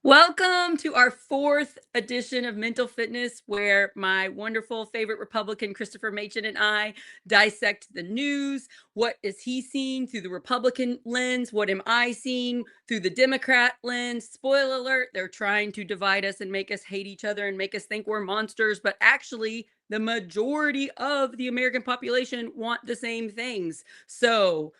Welcome to our fourth edition of Mental Fitness, where my wonderful favorite Republican, Christopher Machen, and I dissect the news. What is he seeing through the Republican lens? What am I seeing through the Democrat lens? Spoiler alert, they're trying to divide us and make us hate each other and make us think we're monsters, but actually, the majority of the American population want the same things. So,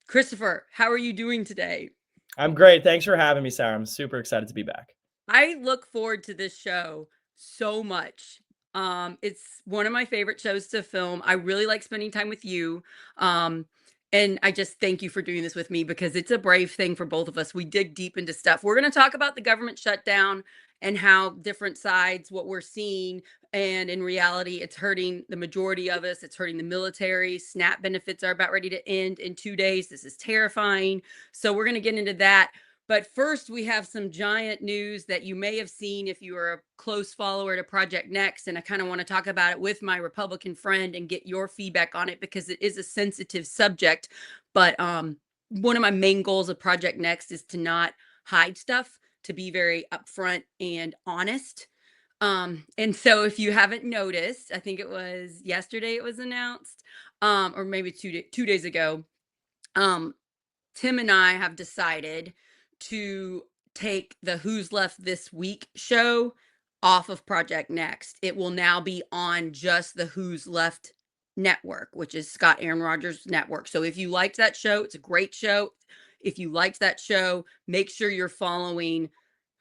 Christopher, how are you doing today? I'm great. Thanks for having me, Sarah. I'm super excited to be back. I look forward to this show so much. It's one of my favorite shows to film. I really like spending time with you. Um, and I just thank you for doing this with me because it's a brave thing for both of us. We dig deep into stuff. We're going to talk about the government shutdown and how different sides, what we're seeing. And in reality, it's hurting the majority of us. It's hurting the military. SNAP benefits are about ready to end in 2 days. This is terrifying. So we're going to get into that. But first, we have some giant news that you may have seen if you are a close follower to Project Next. And I kind of want to talk about it with my Republican friend and get your feedback on it because it is a sensitive subject. But one of my main goals of Project Next is to not hide stuff, to be very upfront and honest. And so if you haven't noticed, I think it was yesterday it was announced, or maybe 2 days ago. Tim and I have decided to take the Hoosleft This Week show off of Project Next. It will now be on just the Hoosleft network, which is Scott Aaron Rodgers' network. So if you liked that show, it's a great show. If you liked that show, make sure you're following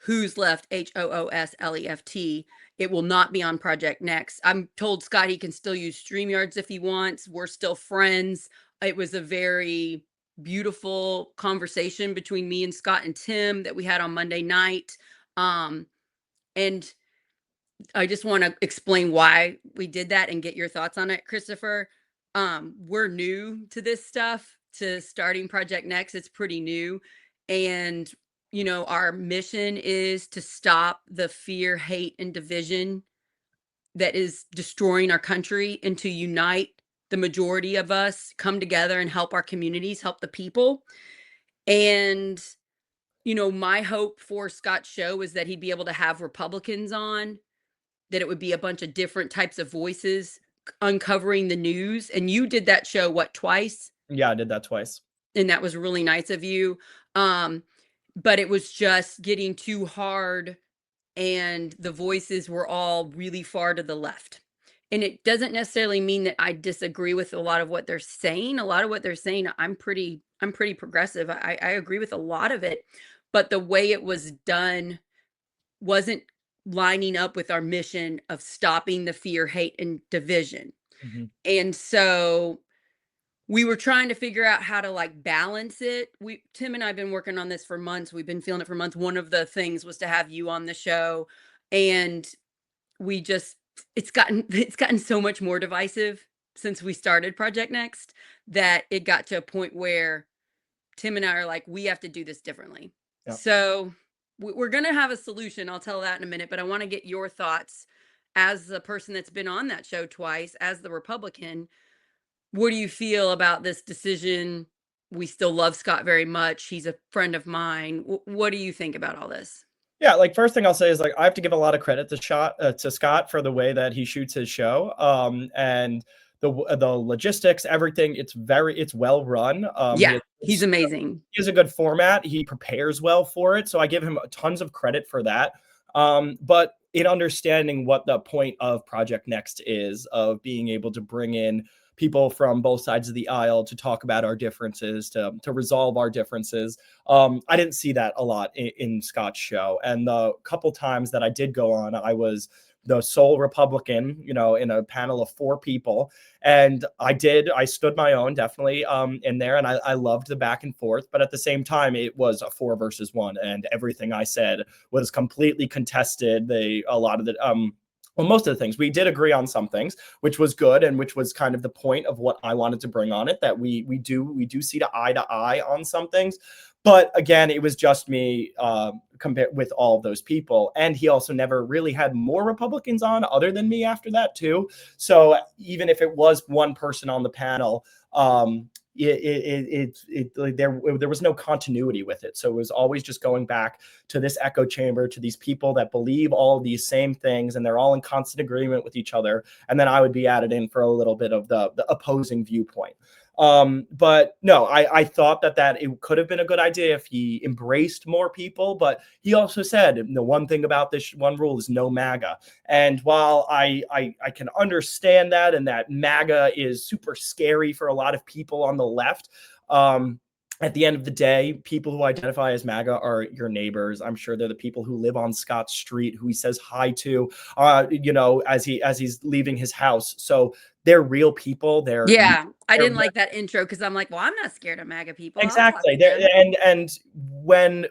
Hoosleft, Hoosleft. It will not be on Project Next. I'm told Scott he can still use StreamYards if he wants. We're still friends. It was a very beautiful conversation between me and Scott and Tim that we had on Monday night. And I just want to explain why we did that and get your thoughts on it, Christopher. We're new to this stuff, to starting Project Next. It's pretty new. And, our mission is to stop the fear, hate, and division that is destroying our country and to unite the majority of us, come together and help our communities, help the people. And, my hope for Scott's show is that he'd be able to have Republicans on, that it would be a bunch of different types of voices uncovering the news. And you did that show, what, twice? Yeah, I did that twice. And that was really nice of you. But it was just getting too hard and the voices were all really far to the left. And it doesn't necessarily mean that I disagree with a lot of what they're saying. A lot of what they're saying, I'm pretty progressive. I agree with a lot of it, but the way it was done wasn't lining up with our mission of stopping the fear, hate, and division. And so we were trying to figure out how to balance it. Tim and I have been working on this for months. We've been feeling it for months. One of the things was to have you on the show, and we just it's gotten so much more divisive since we started Project Next that it got to a point where Tim and I are like, we have to do this differently. Yep. So we're going to have a solution. I'll tell that in a minute, but I want to get your thoughts as the person that's been on that show twice, as the Republican. What do you feel about this decision? We still love Scott very much. He's a friend of mine. What do you think about all this? Yeah, first thing I'll say is I have to give a lot of credit to Scott for the way that he shoots his show. And the logistics, everything, it's well run. Yeah, he's amazing. He has a good format. He prepares well for it. So I give him tons of credit for that. But in understanding what the point of Project Next is, of being able to bring in people from both sides of the aisle to talk about our differences, to resolve our differences. I didn't see that a lot in Scott's show. And the couple times that I did go on, I was the sole Republican, in a panel of 4 people. And I stood my own definitely in there. And I loved the back and forth. But at the same time, it was a 4 versus 1. And everything I said was completely contested. Most of the things we did agree on, some things, which was good, and which was kind of the point of what I wanted to bring on it, that we do see to eye on some things. But again, it was just me compared with all of those people. And he also never really had more Republicans on other than me after that too. So even if it was one person on the panel, like there was no continuity with it. So it was always just going back to this echo chamber, to these people that believe all these same things, and they're all in constant agreement with each other. And then I would be added in for a little bit of the opposing viewpoint. But no, I thought that it could have been a good idea if he embraced more people. But he also said the one thing about this one rule is no MAGA. And while I can understand that, and that MAGA is super scary for a lot of people on the left, at the end of the day, people who identify as MAGA are your neighbors. I'm sure they're the people who live on Scott Street, who he says hi to, as he's leaving his house. So they're real people. Yeah, I they're didn't like that intro because I'm like, well, I'm not scared of MAGA people. I'll talk exactly to them. and when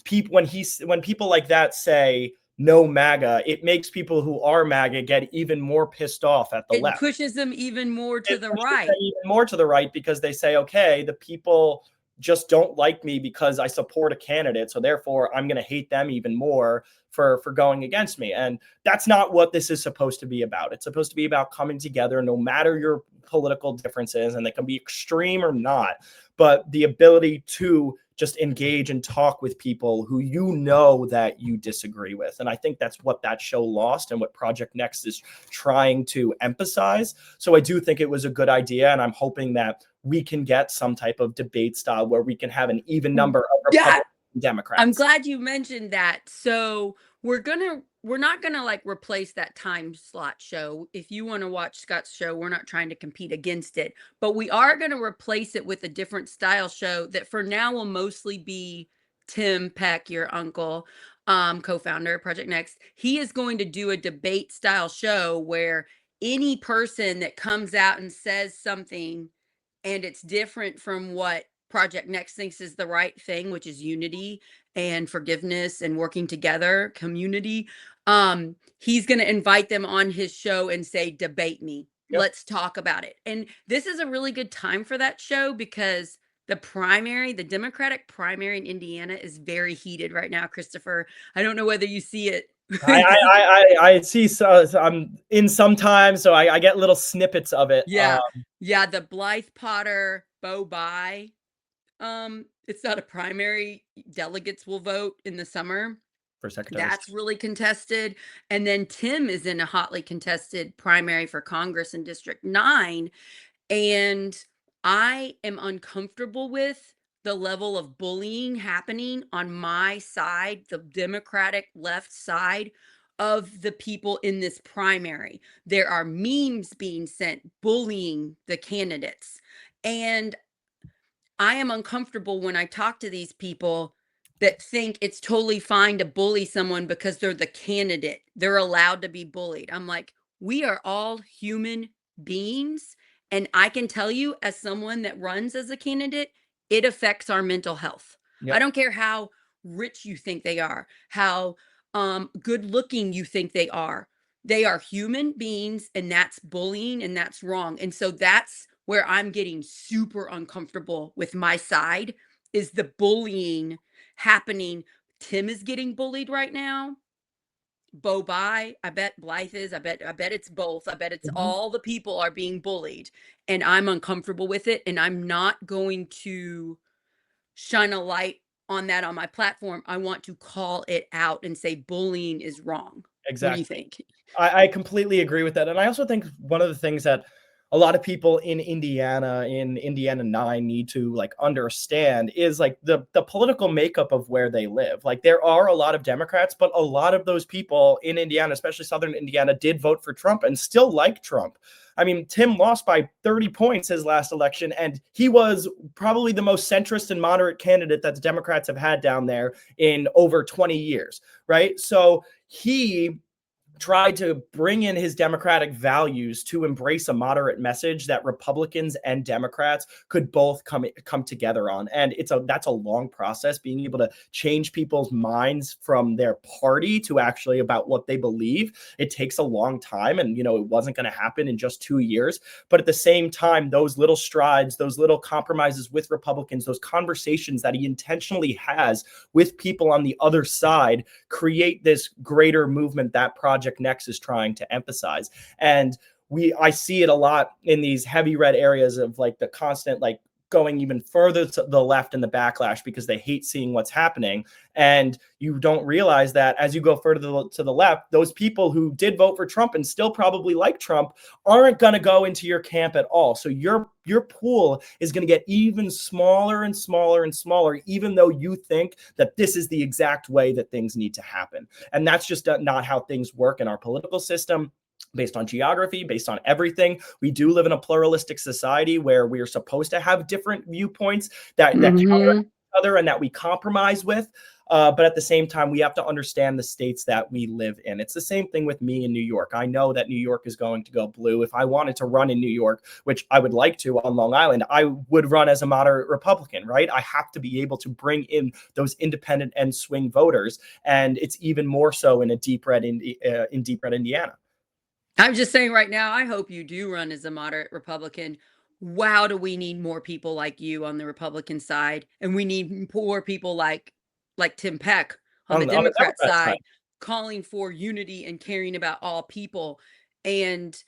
people like that say no MAGA, it makes people who are MAGA get even more pissed off at the It left. pushes them even more to It the pushes right. them even more to the right, because they say, okay, the people just don't like me because I support a candidate, so therefore I'm going to hate them even more for going against me. And that's not what this is supposed to be about. It's supposed to be about coming together, no matter your political differences, and they can be extreme or not, but the ability to just engage and talk with people who that you disagree with. And I think that's what that show lost, and what Project Next is trying to emphasize. So I do think it was a good idea, and I'm hoping that we can get some type of debate style where we can have an even number of Republicans and Democrats. I'm glad you mentioned that. So we're not gonna like replace that time slot show. If you want to watch Scott's show, we're not trying to compete against it, but we are going to replace it with a different style show that for now will mostly be Tim Peck, your uncle, co-founder of Project Next. He is going to do a debate style show where any person that comes out and says something and it's different from what Project Next thinks is the right thing, which is unity and forgiveness and working together, community. He's going to invite them on his show and say, debate me. Yep. Let's talk about it. And this is a really good time for that show because the Democratic primary in Indiana is very heated right now, Christopher. I don't know whether you see it. I see. So I'm in sometimes, so I get little snippets of it. Yeah. Yeah. The Blythe Potter, Bo Bye. It's not a primary. Delegates will vote in the summer. For secretary. That's really contested. And then Tim is in a hotly contested primary for Congress in District 9. And I am uncomfortable with the level of bullying happening on my side, the Democratic left side of the people in this primary. There are memes being sent bullying the candidates. And I am uncomfortable when I talk to these people that think it's totally fine to bully someone because they're the candidate. They're allowed to be bullied. I'm like, we are all human beings. And I can tell you, as someone that runs as a candidate, it affects our mental health. Yep. I don't care how rich you think they are, how good looking you think they are. They are human beings, and that's bullying, and that's wrong. And so that's where I'm getting super uncomfortable with my side, is the bullying happening. Tim is getting bullied right now. Bo Bye, I bet Blythe is. I bet it's both. I bet it's all the people are being bullied, and I'm uncomfortable with it. And I'm not going to shine a light on that on my platform. I want to call it out and say bullying is wrong. Exactly. What do you think? I completely agree with that. And I also think one of the things that a lot of people in Indiana 9 need to like understand is like the political makeup of where they live. Like there are a lot of Democrats, but a lot of those people in Indiana, especially Southern Indiana, did vote for Trump and still like Trump. I mean, Tim lost by 30 points his last election, and he was probably the most centrist and moderate candidate that the Democrats have had down there in over 20 years, right? So he tried to bring in his democratic values to embrace a moderate message that Republicans and Democrats could both come together on. And that's a long process, being able to change people's minds from their party to actually about what they believe. It takes a long time, and it wasn't going to happen in just 2 years. But at the same time, those little strides, those little compromises with Republicans, those conversations that he intentionally has with people on the other side create this greater movement that Project Next is trying to emphasize. And I see it a lot in these heavy red areas of like the constant like going even further to the left in the backlash because they hate seeing what's happening. And you don't realize that as you go further to the left, those people who did vote for Trump and still probably like Trump aren't going to go into your camp at all. So your pool is going to get even smaller and smaller and smaller, even though you think that this is the exact way that things need to happen. And that's just not how things work in our political system. Based on geography, based on everything. We do live in a pluralistic society where we are supposed to have different viewpoints that counter each other and that we compromise with. But at the same time, we have to understand the states that we live in. It's the same thing with me in New York. I know that New York is going to go blue. If I wanted to run in New York, which I would like to on Long Island, I would run as a moderate Republican, right? I have to be able to bring in those independent and swing voters. And it's even more so in deep red Indiana. I'm just saying right now, I hope you do run as a moderate Republican. Wow, do we need more people like you on the Republican side? And we need more people like Tim Peck on the Democrat side, calling for unity and caring about all people. And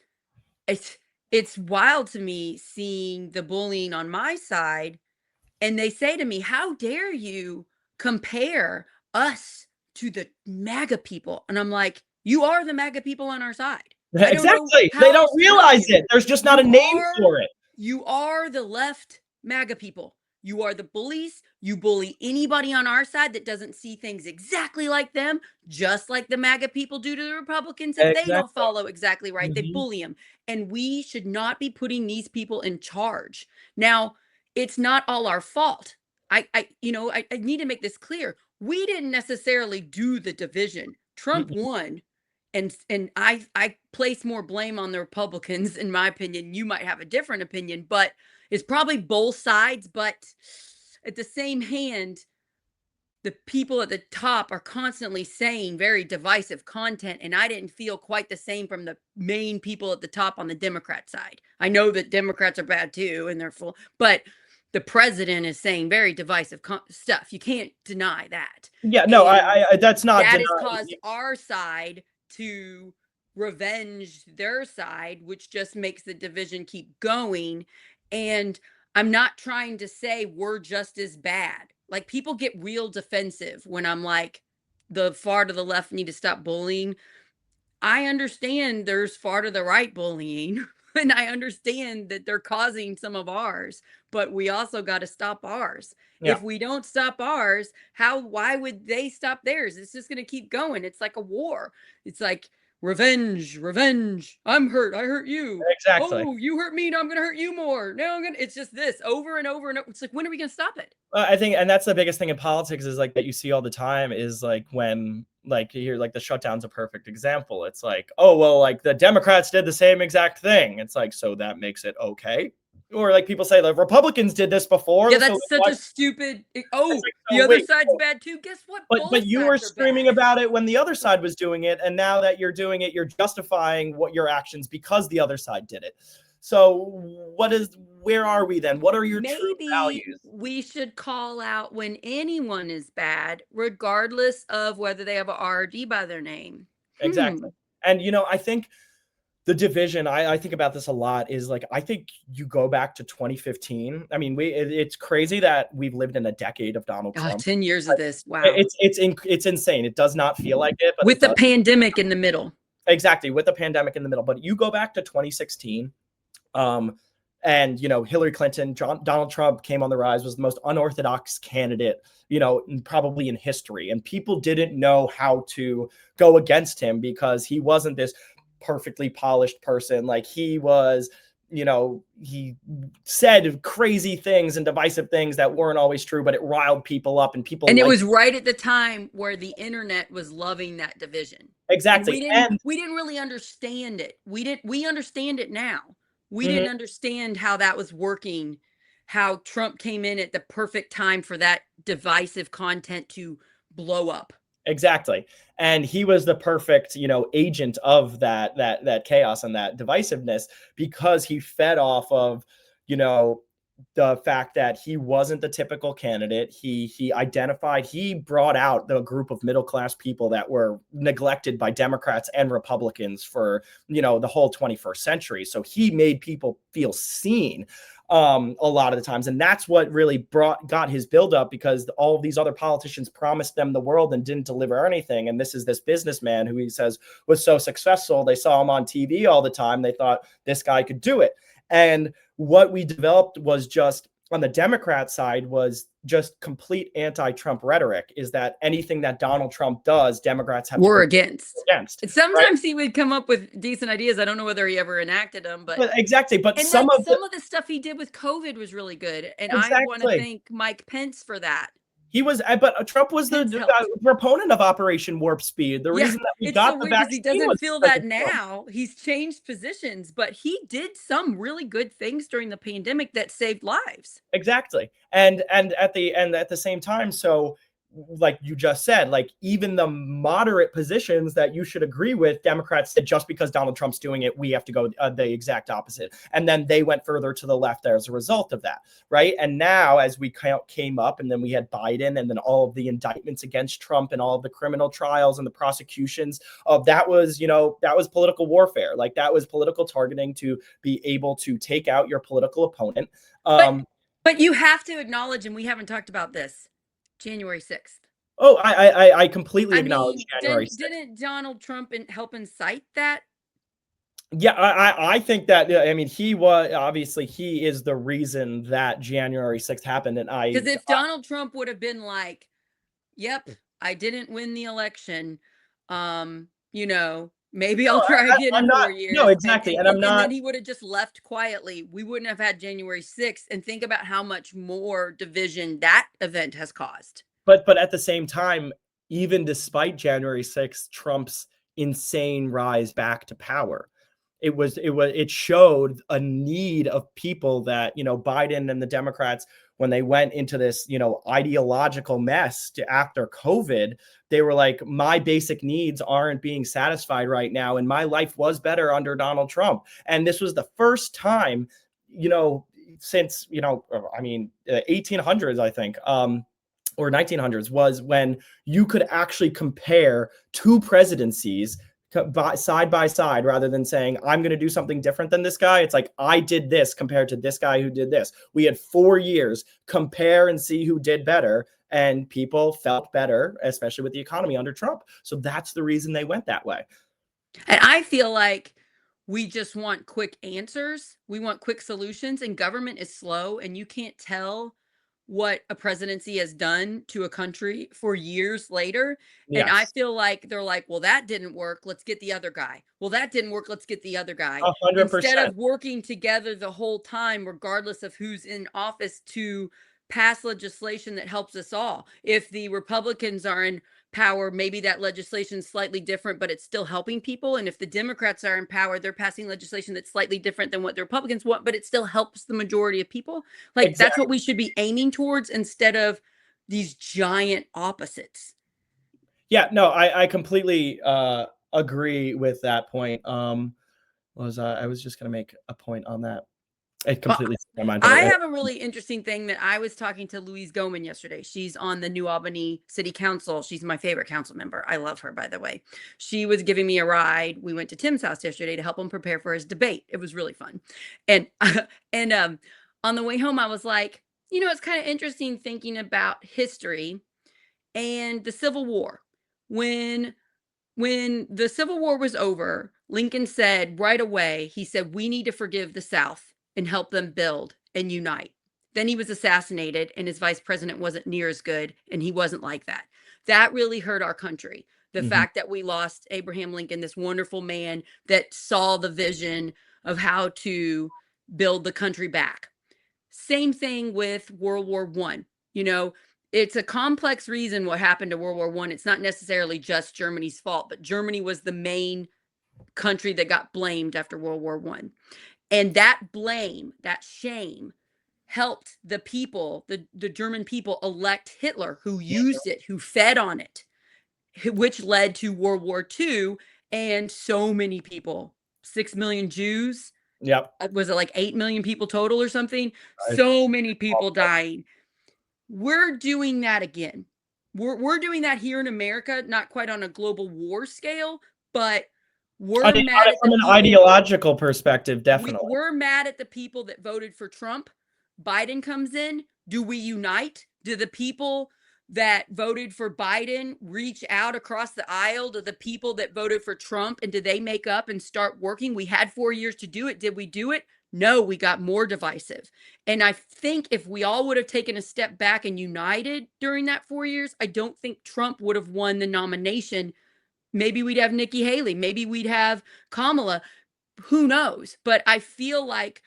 it's wild to me seeing the bullying on my side. And they say to me, how dare you compare us to the MAGA people? And I'm like, you are the MAGA people on our side. Exactly. They don't realize it. There's just not a name for it. You are the left MAGA people. You are the bullies. You bully anybody on our side that doesn't see things exactly like them, just like the MAGA people do to the Republicans. If they don't follow exactly right, they bully them. And we should not be putting these people in charge. Now, it's not all our fault. I need to make this clear. We didn't necessarily do the division. Trump won. And I place more blame on the Republicans, in my opinion. You might have a different opinion, but it's probably both sides. But at the same hand, the people at the top are constantly saying very divisive content. And I didn't feel quite the same from the main people at the top on the Democrat side. I know that Democrats are bad too, and they're full, but the president is saying very divisive stuff. You can't deny that. Yeah, no, I that's not. That has caused our side to revenge their side, which just makes the division keep going. And I'm not trying to say we're just as bad. Like, people get real defensive when I'm like, the far to the left need to stop bullying. I understand there's far to the right bullying, and I understand that they're causing some of ours, but we also got to stop ours. Yeah. If we don't stop ours, why would they stop theirs? It's just going to keep going. It's like a war. It's like revenge. I'm hurt. I hurt you. Exactly. Oh, you hurt me. Now I'm going to hurt you more. Now it's just this over and over and over. It's like, when are we going to stop it? I think, and that's the biggest thing in politics is like that you see all the time is like when like you hear like the shutdown's a perfect example. It's like, oh, well, like the Democrats did the same exact thing. It's like, so that makes it okay. Or like people say, like Republicans did this before. Yeah, that's such a stupid. Oh, the other side's bad too. Guess what? But you were screaming about it when the other side was doing it, and now that you're doing it, you're justifying what your actions because the other side did it. So where are we then? What are your true values? We should call out when anyone is bad, regardless of whether they have a R or D by their name. Exactly. And I think the division, I think about this a lot, is like, I think you go back to 2015. I mean, it's crazy that we've lived in a decade of Donald Trump. 10 years of this. Wow. It's insane. It does not feel like it. But with the pandemic in the middle. Exactly. With the pandemic in the middle. But you go back to 2016. And Hillary Clinton, Donald Trump came on the rise, was the most unorthodox candidate, probably in history. And people didn't know how to go against him because he wasn't this perfectly polished person. Like, he was, he said crazy things and divisive things that weren't always true, but it riled people up and people. And it was right at the time where the internet was loving that division. Exactly. And we didn't really understand it. We understand it now. We didn't understand how that was working, how Trump came in at the perfect time for that divisive content to blow up. Exactly. And he was the perfect, agent of that chaos and that divisiveness because he fed off of, the fact that he wasn't the typical candidate. He identified, he brought out the group of middle class people that were neglected by Democrats and Republicans for, the whole 21st century. So he made people feel seen a lot of the times, and that's what really got his buildup, because all of these other politicians promised them the world and didn't deliver anything. And this is this businessman who he says was so successful. They saw him on TV all the time. They thought this guy could do it. And what we developed was just, on the Democrat side, was just complete anti-Trump rhetoric, is that anything that Donald Trump does, Democrats have We're to against. against. Sometimes he would come up with decent ideas. I don't know whether he ever enacted them, but exactly. But and some like of some of the stuff he did with COVID was really good. And I want to exactly. thank Mike Pence for that. He was, but Trump was the proponent of Operation Warp Speed. The reason that we got the vaccine, he doesn't feel that now. He's changed positions, but he did some really good things during the pandemic that saved lives. Exactly. And at the same time, so like you just said, like even the moderate positions that you should agree with, Democrats said just because Donald Trump's doing it, we have to go the exact opposite. And then they went further to the left as a result of that, right? And now as we came up, and then we had Biden, and then all of the indictments against Trump and all of the criminal trials and the prosecutions of that was, that was political warfare. Like that was political targeting to be able to take out your political opponent. But you have to acknowledge, and we haven't talked about this, January 6th. Oh, I completely acknowledge January 6th. Didn't Donald Trump help incite that? Yeah, I think that, I mean, he is the reason that January 6th happened. And because if Donald Trump would have been like, yep, I didn't win the election, maybe I'll try again in 4 years. No, exactly. And then he would have just left quietly. We wouldn't have had January 6th. And think about how much more division that event has caused. But at the same time, even despite January 6th, Trump's insane rise back to power, it showed a need of people that, Biden and the Democrats, when they went into this, ideological mess after COVID, they were like, my basic needs aren't being satisfied right now. And my life was better under Donald Trump. And this was the first time, since, 1800s, I think, or 1900s, was when you could actually compare two presidencies side by side, rather than saying, I'm going to do something different than this guy. It's like, I did this compared to this guy who did this. We had 4 years, compare and see who did better. And people felt better, especially with the economy under Trump. So that's the reason they went that way. And I feel like we just want quick answers. We want quick solutions, and government is slow, and you can't tell what a presidency has done to a country for years later. Yes. And I feel like they're like, well, that didn't work, let's get the other guy. Well, that didn't work, let's get the other guy. 100%. Instead of working together the whole time, regardless of who's in office, to pass legislation that helps us all. If the Republicans are in power, maybe that legislation is slightly different, but it's still helping people. And if the Democrats are in power, they're passing legislation that's slightly different than what the Republicans want, but it still helps the majority of people. Like, exactly. That's what we should be aiming towards, instead of these giant opposites. Yeah, no, I completely agree with that point. I was just going to make a point on that. It completely my mind. I have a really interesting thing that I was talking to Louise Gohman yesterday. She's on the New Albany City Council. She's my favorite council member. I love her, by the way. She was giving me a ride. We went to Tim's house yesterday to help him prepare for his debate. It was really fun. And on the way home, I was like, it's kind of interesting thinking about history and the Civil War. When the Civil War was over, Lincoln said right away, he said, we need to forgive the South and help them build and unite. Then he was assassinated, and his vice president wasn't near as good, and he wasn't like that. That really hurt our country. The fact that we lost Abraham Lincoln, this wonderful man that saw the vision of how to build the country back. Same thing with World War I. It's a complex reason what happened to World War I. It's not necessarily just Germany's fault, but Germany was the main country that got blamed after World War I. And that blame, that shame, helped the people, the German people, elect Hitler, who used it, who fed on it, which led to World War II. And so many people, 6 million Jews Yep. Was it like 8 million people total or something? I, So many people dying. We're doing that again. We're doing that here in America, not quite on a global war scale, but I we're mean, mad at the from an people. ideological perspective, definitely. We're mad at the people that voted for Trump. Biden comes in. Do we unite? Do the people that voted for Biden reach out across the aisle to the people that voted for Trump, and do they make up and start working? We had 4 years to do it. Did we do it? No, we got more divisive. And I think if we all would have taken a step back and united during that 4 years, I don't think Trump would have won the nomination. Maybe we'd have Nikki Haley. Maybe we'd have Kamala. Who knows? But I feel like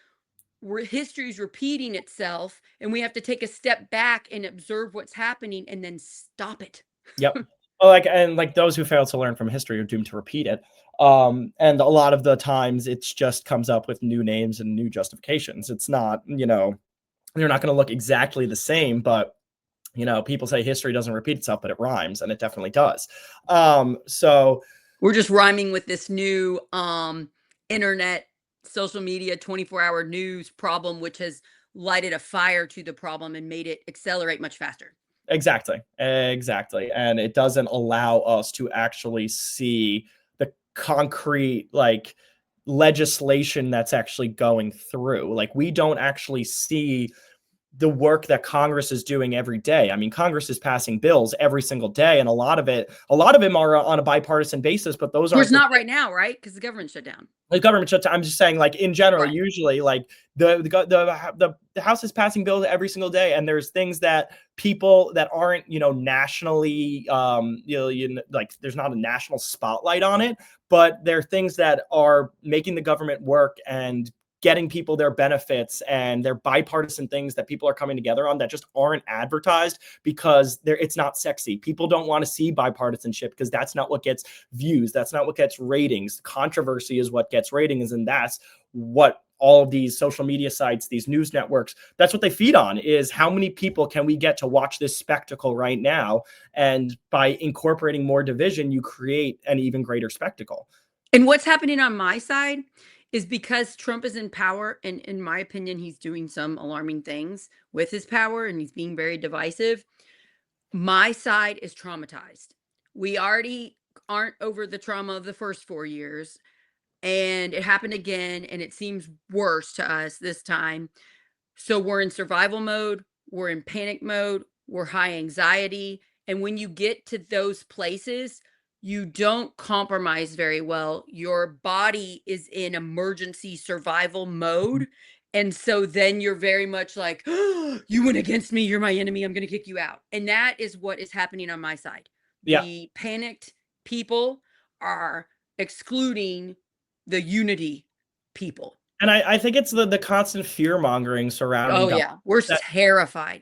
history is repeating itself, and we have to take a step back and observe what's happening and then stop it. Yep. Well, like those who fail to learn from history are doomed to repeat it. And a lot of the times it just comes up with new names and new justifications. It's not, you're not going to look exactly the same, but people say history doesn't repeat itself, but it rhymes, and it definitely does. So we're just rhyming with this new internet, social media, 24-hour news problem, which has lighted a fire to the problem and made it accelerate much faster. Exactly. And it doesn't allow us to actually see the concrete, like, legislation that's actually going through. Like, we don't actually see the work that Congress is doing every day. I mean, Congress is passing bills every single day, and a lot of them are on a bipartisan basis, but those aren't. There's not right now, right? Because the government shut down. The government shutdown. I'm just saying, like, in general, Right. usually, like, the House is passing bills every single day, and there's things that people that aren't, nationally, like, there's not a national spotlight on it, but there are things that are making the government work and getting people their benefits, and they're bipartisan things that people are coming together on that just aren't advertised because it's not sexy. People don't want to see bipartisanship because that's not what gets views. That's not what gets ratings. Controversy is what gets ratings, and that's what all of these social media sites, these news networks, that's what they feed on, is how many people can we get to watch this spectacle right now? And by incorporating more division, you create an even greater spectacle. And what's happening on my side is because Trump is in power, and in my opinion, he's doing some alarming things with his power, and he's being very divisive. My side is traumatized. We already aren't over the trauma of the first 4 years, and it happened again, and it seems worse to us this time. So we're in survival mode, we're in panic mode, we're high anxiety. And when you get to those places, you don't compromise very well. Your body is in emergency survival mode. And so then you're very much like, oh, you went against me. You're my enemy. I'm going to kick you out. And that is what is happening on my side. Yeah. The panicked people are excluding the unity people. And I think it's the constant fear mongering surrounding. Oh yeah, we're terrified.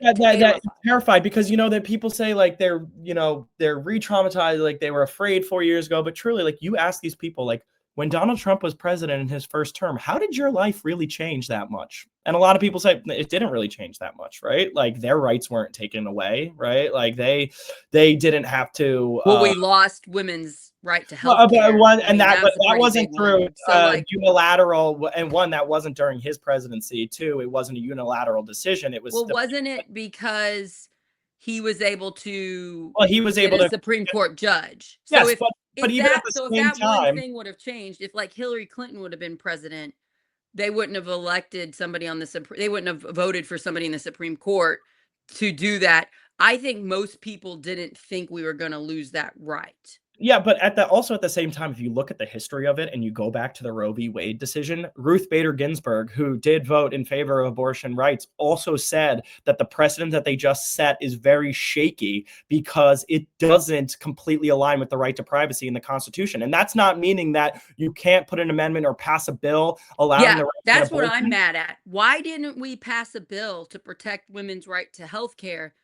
Terrified because that people say, like, they're re-traumatized, like they were afraid 4 years ago, but truly, like, you ask these people, like, when Donald Trump was president in his first term, how did your life really change that much? And a lot of people say it didn't really change that much, right? Like, their rights weren't taken away, right? Like, they didn't have to. Well, we lost women's right to health care. That wasn't through unilateral, and one, that wasn't during his presidency. Two, it wasn't a unilateral decision. It was. Well, wasn't it because he was able to? Well, he was able to. Supreme Court judge. Yes, so but even at the same time, one thing would have changed, if like Hillary Clinton would have been president, they wouldn't have elected somebody on they wouldn't have voted for somebody in the Supreme Court to do that. I think most people didn't think we were going to lose that right. Yeah, but at the same time, if you look at the history of it and you go back to the Roe v. Wade decision, Ruth Bader Ginsburg, who did vote in favor of abortion rights, also said that the precedent that they just set is very shaky because it doesn't completely align with the right to privacy in the Constitution. And that's not meaning that you can't put an amendment or pass a bill allowing the right to that's what I'm mad at. Why didn't we pass a bill to protect women's right to health care?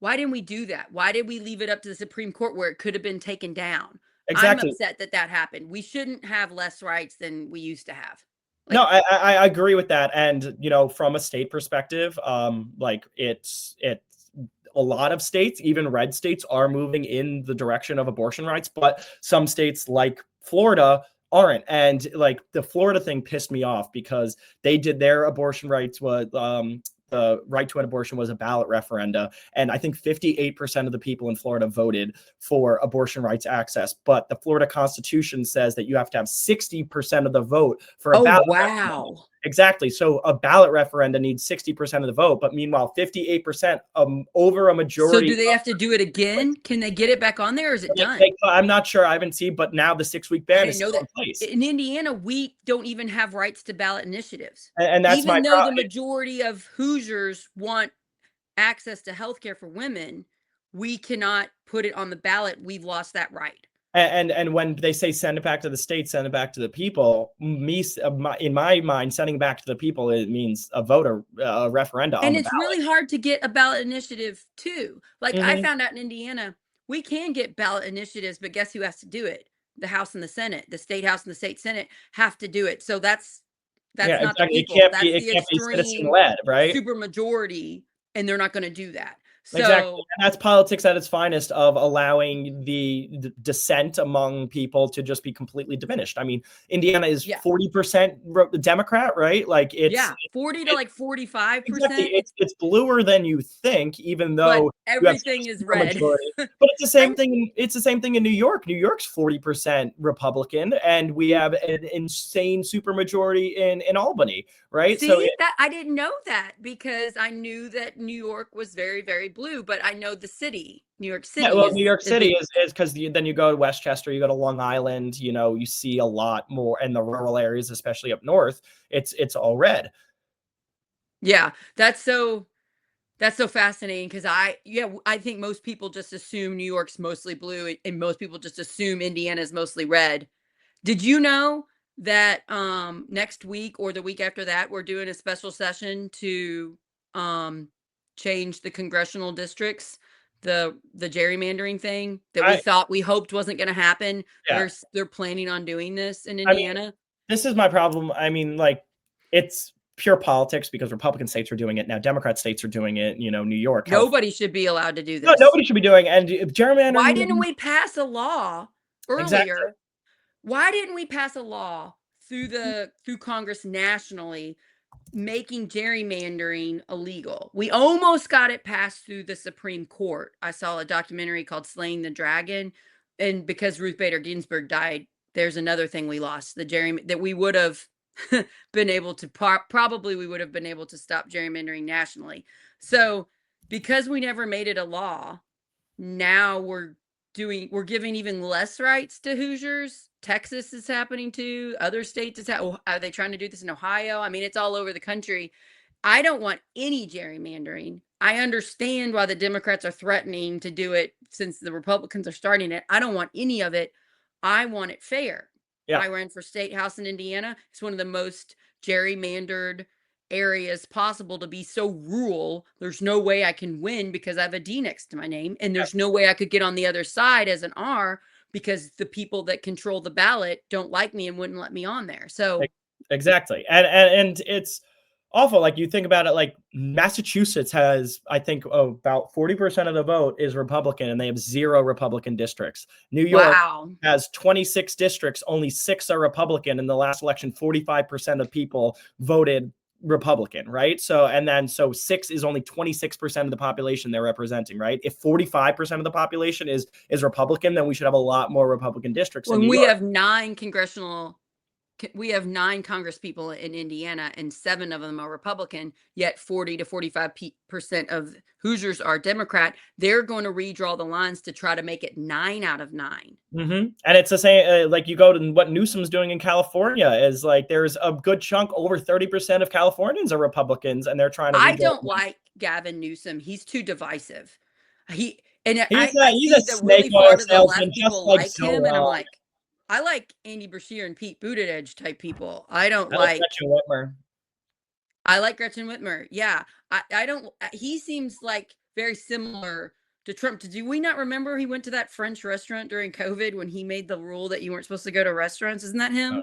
Why didn't we do that? Why did we leave it up to the Supreme Court where it could have been taken down? Exactly. I'm upset that happened. We shouldn't have less rights than we used to have. No, I agree with that. And, from a state perspective, like, it's a lot of states, even red states, are moving in the direction of abortion rights, but some states like Florida aren't. And like the Florida thing pissed me off because they did their abortion rights was the right to an abortion was a ballot referenda. And I think 58% of the people in Florida voted for abortion rights access. But the Florida Constitution says that you have to have 60% of the vote for a Oh, ballot referendum. wow. Exactly. So a ballot referenda needs 60% of the vote, but meanwhile, 58%, over a So majority do they of have to do it again? Can they get it back on there or is it done? I'm not sure. I haven't seen, but now the 6-week I ban is didn't know still in that. place. In Indiana, we don't even have rights to ballot initiatives. And that's my Even though the problem. majority of Hoosiers want access to healthcare for women, we cannot put it on the ballot. We've lost that right. And when they say send it back to the state, send it back to the people, in my mind, sending it back to the people, it means a vote, a referenda on And the it's ballot. really hard to get a ballot initiative too. Like I Mhm. found out in Indiana, we can get ballot initiatives, but guess who has to do it? The House and the Senate, the state House and the state Senate have to do it. So that's Yeah, not the exactly. people. That's It the can't be citizen extreme led, right? super majority, and they're not going to do that. Exactly. So And that's politics at its finest of allowing the dissent among people to just be completely diminished. I mean, Indiana is yeah, 40% Democrat, right? Like yeah, 40 to it like exactly. 45%. It's bluer than you think, even But though you have such everything a is super red. majority. But it's the same I'm thing. It's the same thing in New York. New York's 40% Republican, and we have an insane super majority in Albany, right? So See, that I didn't know that because I knew that New York was very, very blue, but I know the city, New York yeah, City well, New York is City is because then you go to Westchester, you go to Long Island, you see a lot more in the rural areas, especially up north. It's all red. yeah, that's so fascinating because I think most people just assume New York's mostly blue and most people just assume Indiana's mostly red. Did you know that next week or the week after that we're doing a special session to um change the congressional districts, the gerrymandering thing that I we hoped wasn't going to happen. Yeah. They're planning on doing this in I mean, Indiana. this is my problem. I mean, like, it's pure politics because Republican states are doing it now. Democrat states are doing it. New York, California. Nobody should be allowed to do No, this. nobody should be doing. And if gerrymandering, Why didn't we pass a law exactly. earlier? Why didn't we pass a law through Congress nationally making gerrymandering illegal? We almost got it passed through the Supreme Court. I saw a documentary called Slaying the Dragon, and because Ruth Bader Ginsburg died, there's another thing we lost, the that we would have been able to probably we would have been able to stop gerrymandering nationally. So, because we never made it a law, now we're giving even less rights to Hoosiers. Texas is happening too. Other states are they trying to do this in Ohio? I mean, it's all over the country. I don't want any gerrymandering. I understand why the Democrats are threatening to do it since the Republicans are starting it. I don't want any of it. I want it fair. Yeah. I ran for state house in Indiana. It's one of the most gerrymandered areas possible to be so rural. There's no way I can win because I have a D next to my name. And there's no way I could get on the other side as an R because the people that control the ballot don't like me and wouldn't let me on there. So Exactly. And it's awful. Like you think about it, like Massachusetts has, I think, about 40% of the vote is Republican, and they have 0 Republican districts. New York wow. has 26 districts, only 6 are Republican. In the last election, 45% of people voted Republican, right? So 6 is only 26% of the population they're representing, right? If 45% of the population is Republican, then we should have a lot more Republican districts in When New we York. have 9 Congress people in Indiana, and 7 of them are Republican, yet 40 to 45% of Hoosiers are Democrat. They're going to redraw the lines to try to make it 9 out of 9. And it's the same, like you go to what Newsom's doing in California is like there's a good chunk, over 30% of Californians are Republicans, and they're trying to I redraw. don't like Gavin Newsom. He's too divisive. I He's a see that snake really oil far to the salesman, left just people like like so him, and I'm long. like, I like Andy Beshear and Pete Buttigieg type people. I don't I like like. Gretchen Whitmer. I like Gretchen Whitmer. Yeah, I don't. He seems like very similar to Trump. Do we not remember he went to that French restaurant during COVID when he made the rule that you weren't supposed to go to restaurants? Isn't that him?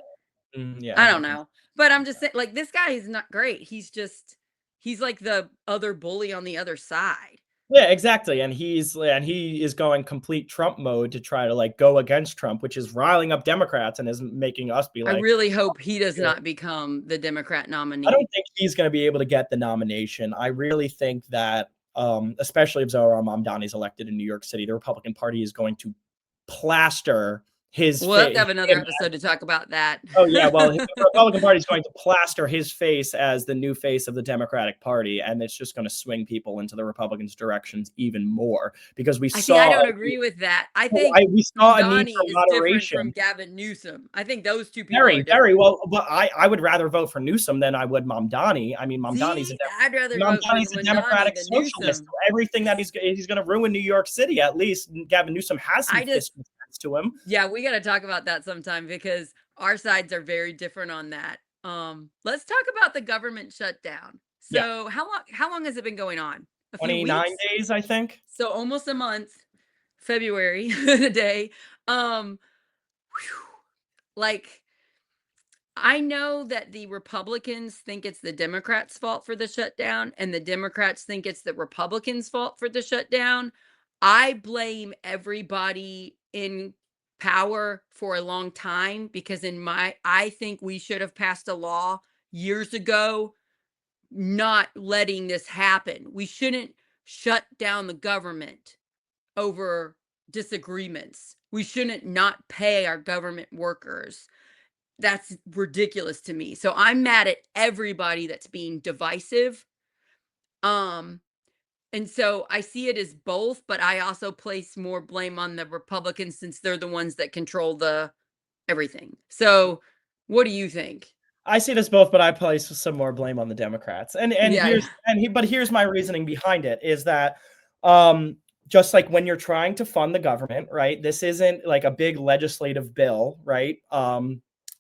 Yeah, I I don't think know, but I'm just saying, like this guy is not great. He's like the other bully on the other side. Yeah, exactly. And he is going complete Trump mode to try to like go against Trump, which is riling up Democrats and is making us be I like, really hope he does "Yeah." not become the Democrat I don't nominee. think he's going to be able to get the nomination. I really think that, especially if Zohran Mamdani is elected in New York City, the Republican Party is going to plaster his We'll have to face. have another episode to talk about that. Oh yeah, well, the Republican Party is going to plaster his face as the new face of the Democratic Party, and it's just going to swing people into the Republicans' directions even more because I see, I saw don't agree with that. I well, think we saw a need Mamdani for is different from moderation. Gavin Newsom. I think those two people are Very, very different. well. But I would rather vote for Newsom than I would Mamdani. I mean, See, I'd rather vote for Mamdani's a Mamdani democratic than socialist. Newsom. Everything that he's going to ruin New York City. At least Gavin Newsom has some I just, fiscal sense to him. yeah, we got to talk about that sometime because our sides are very different on that. Let's talk about the government shutdown. Yeah, So, how long has it been going on? A few 29 weeks? days, I think. So almost a month. February today. Um whew, like I know that the Republicans think it's the Democrats' fault for the shutdown, and the Democrats think it's the Republicans' fault for the shutdown. I blame everybody in power for a long time because I think we should have passed a law years ago not letting this happen. We shouldn't shut down the government over disagreements. We shouldn't not pay our government workers. That's ridiculous to me. So I'm mad at everybody that's being divisive. Um, and so I see it as both, but I also place more blame on the Republicans since they're the ones that control the everything. So what do you think? I see this both, but I place some more blame on the Democrats. And Yeah, yeah. here's my reasoning behind it is that um just like when you're trying to fund the government, right? This isn't like a big legislative bill, right?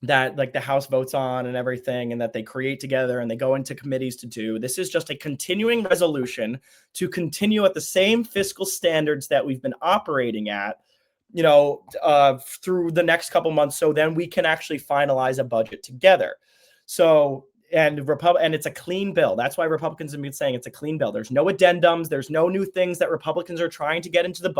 That like the House votes on and everything and that they create together and they go into committees to do. This is just a continuing resolution to continue at the same fiscal standards that we've been operating at, through the next couple months, so then we can actually finalize a budget together. So and it's a clean bill. That's why Republicans have been saying it's a clean bill. There's no addendums. There's no new things that Republicans are trying to get into the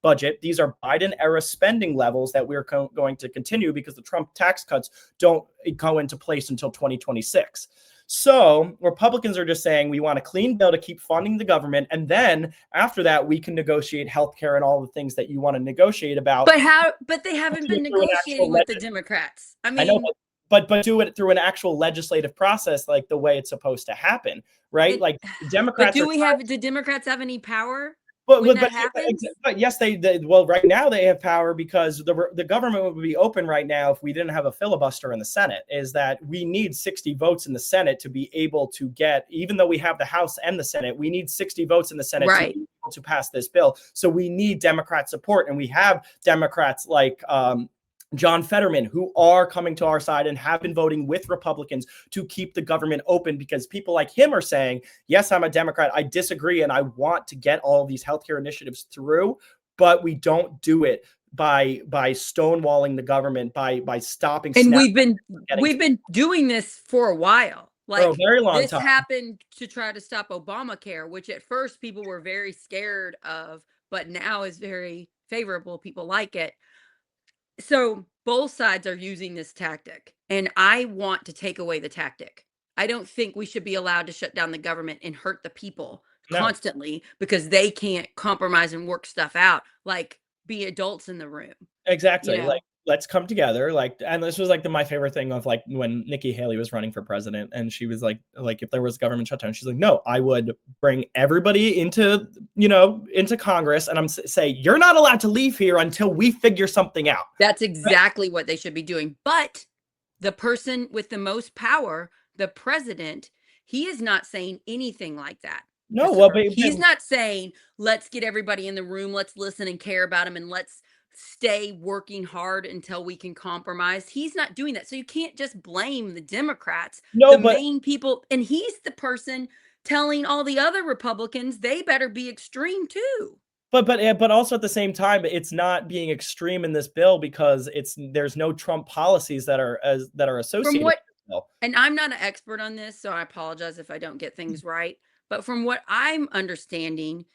budget. These are Biden era spending levels that we're going to continue because the Trump tax cuts don't go into place until 2026. So Republicans are just saying we want a clean bill to keep funding the government, and then after that we can negotiate healthcare and all the things that you want to negotiate about. But they haven't been Through an actual negotiating with the Democrats. I I know, mean, but do it through an actual legislative process, like the way it's supposed to happen, right? it Like but Democrats do are we have do Democrats have any power but when but that but, happens? but yes, they well right now they have power because the government would be open right now if we didn't have a filibuster in the Senate. Is that we need 60 votes in the Senate to be able to get, even though we have the House and the Senate, we need 60 votes in the Senate to Right. be able to pass this bill. So we need Democrat support, and we have Democrats like John Fetterman, who are coming to our side and have been voting with Republicans to keep the government open because people like him are saying, yes, I'm a Democrat. I disagree and I want to get all of these healthcare initiatives through, but we don't do it by stonewalling the government, by stopping And SNAP getting we've been doing this for a while. for a Like very long this time. happened to try to stop Obamacare, which at first people were very scared of, but now is very favorable. People like it. So both sides are using this tactic, and I want to take away the tactic. I don't think we should be allowed to shut down the government and hurt the people No, constantly because they can't compromise and work stuff out. Like be adults in the room, you exactly. Like, know. let's come together. Like, and this was like my favorite thing of like when Nikki Haley was running for president, and she was like if there was government shutdown, she's like, no, I would bring everybody into Congress, and say you're not allowed to leave here until we figure something out. That's exactly what they should be doing. But the person with the most power, the president, he is not saying anything like that, No, well, Christopher. He's but not saying, let's get everybody in the room, let's listen and care about him, and let's stay working hard until we can compromise. He's not doing that. So you can't just blame the Democrats, no, the but main people. And he's the person telling all the other Republicans they better be extreme too. but also at the same time, it's not being extreme in this bill because there's no Trump policies that are From associated what with this bill. And I'm not an expert on this, so I apologize if I don't get things right. But from what I'm understanding,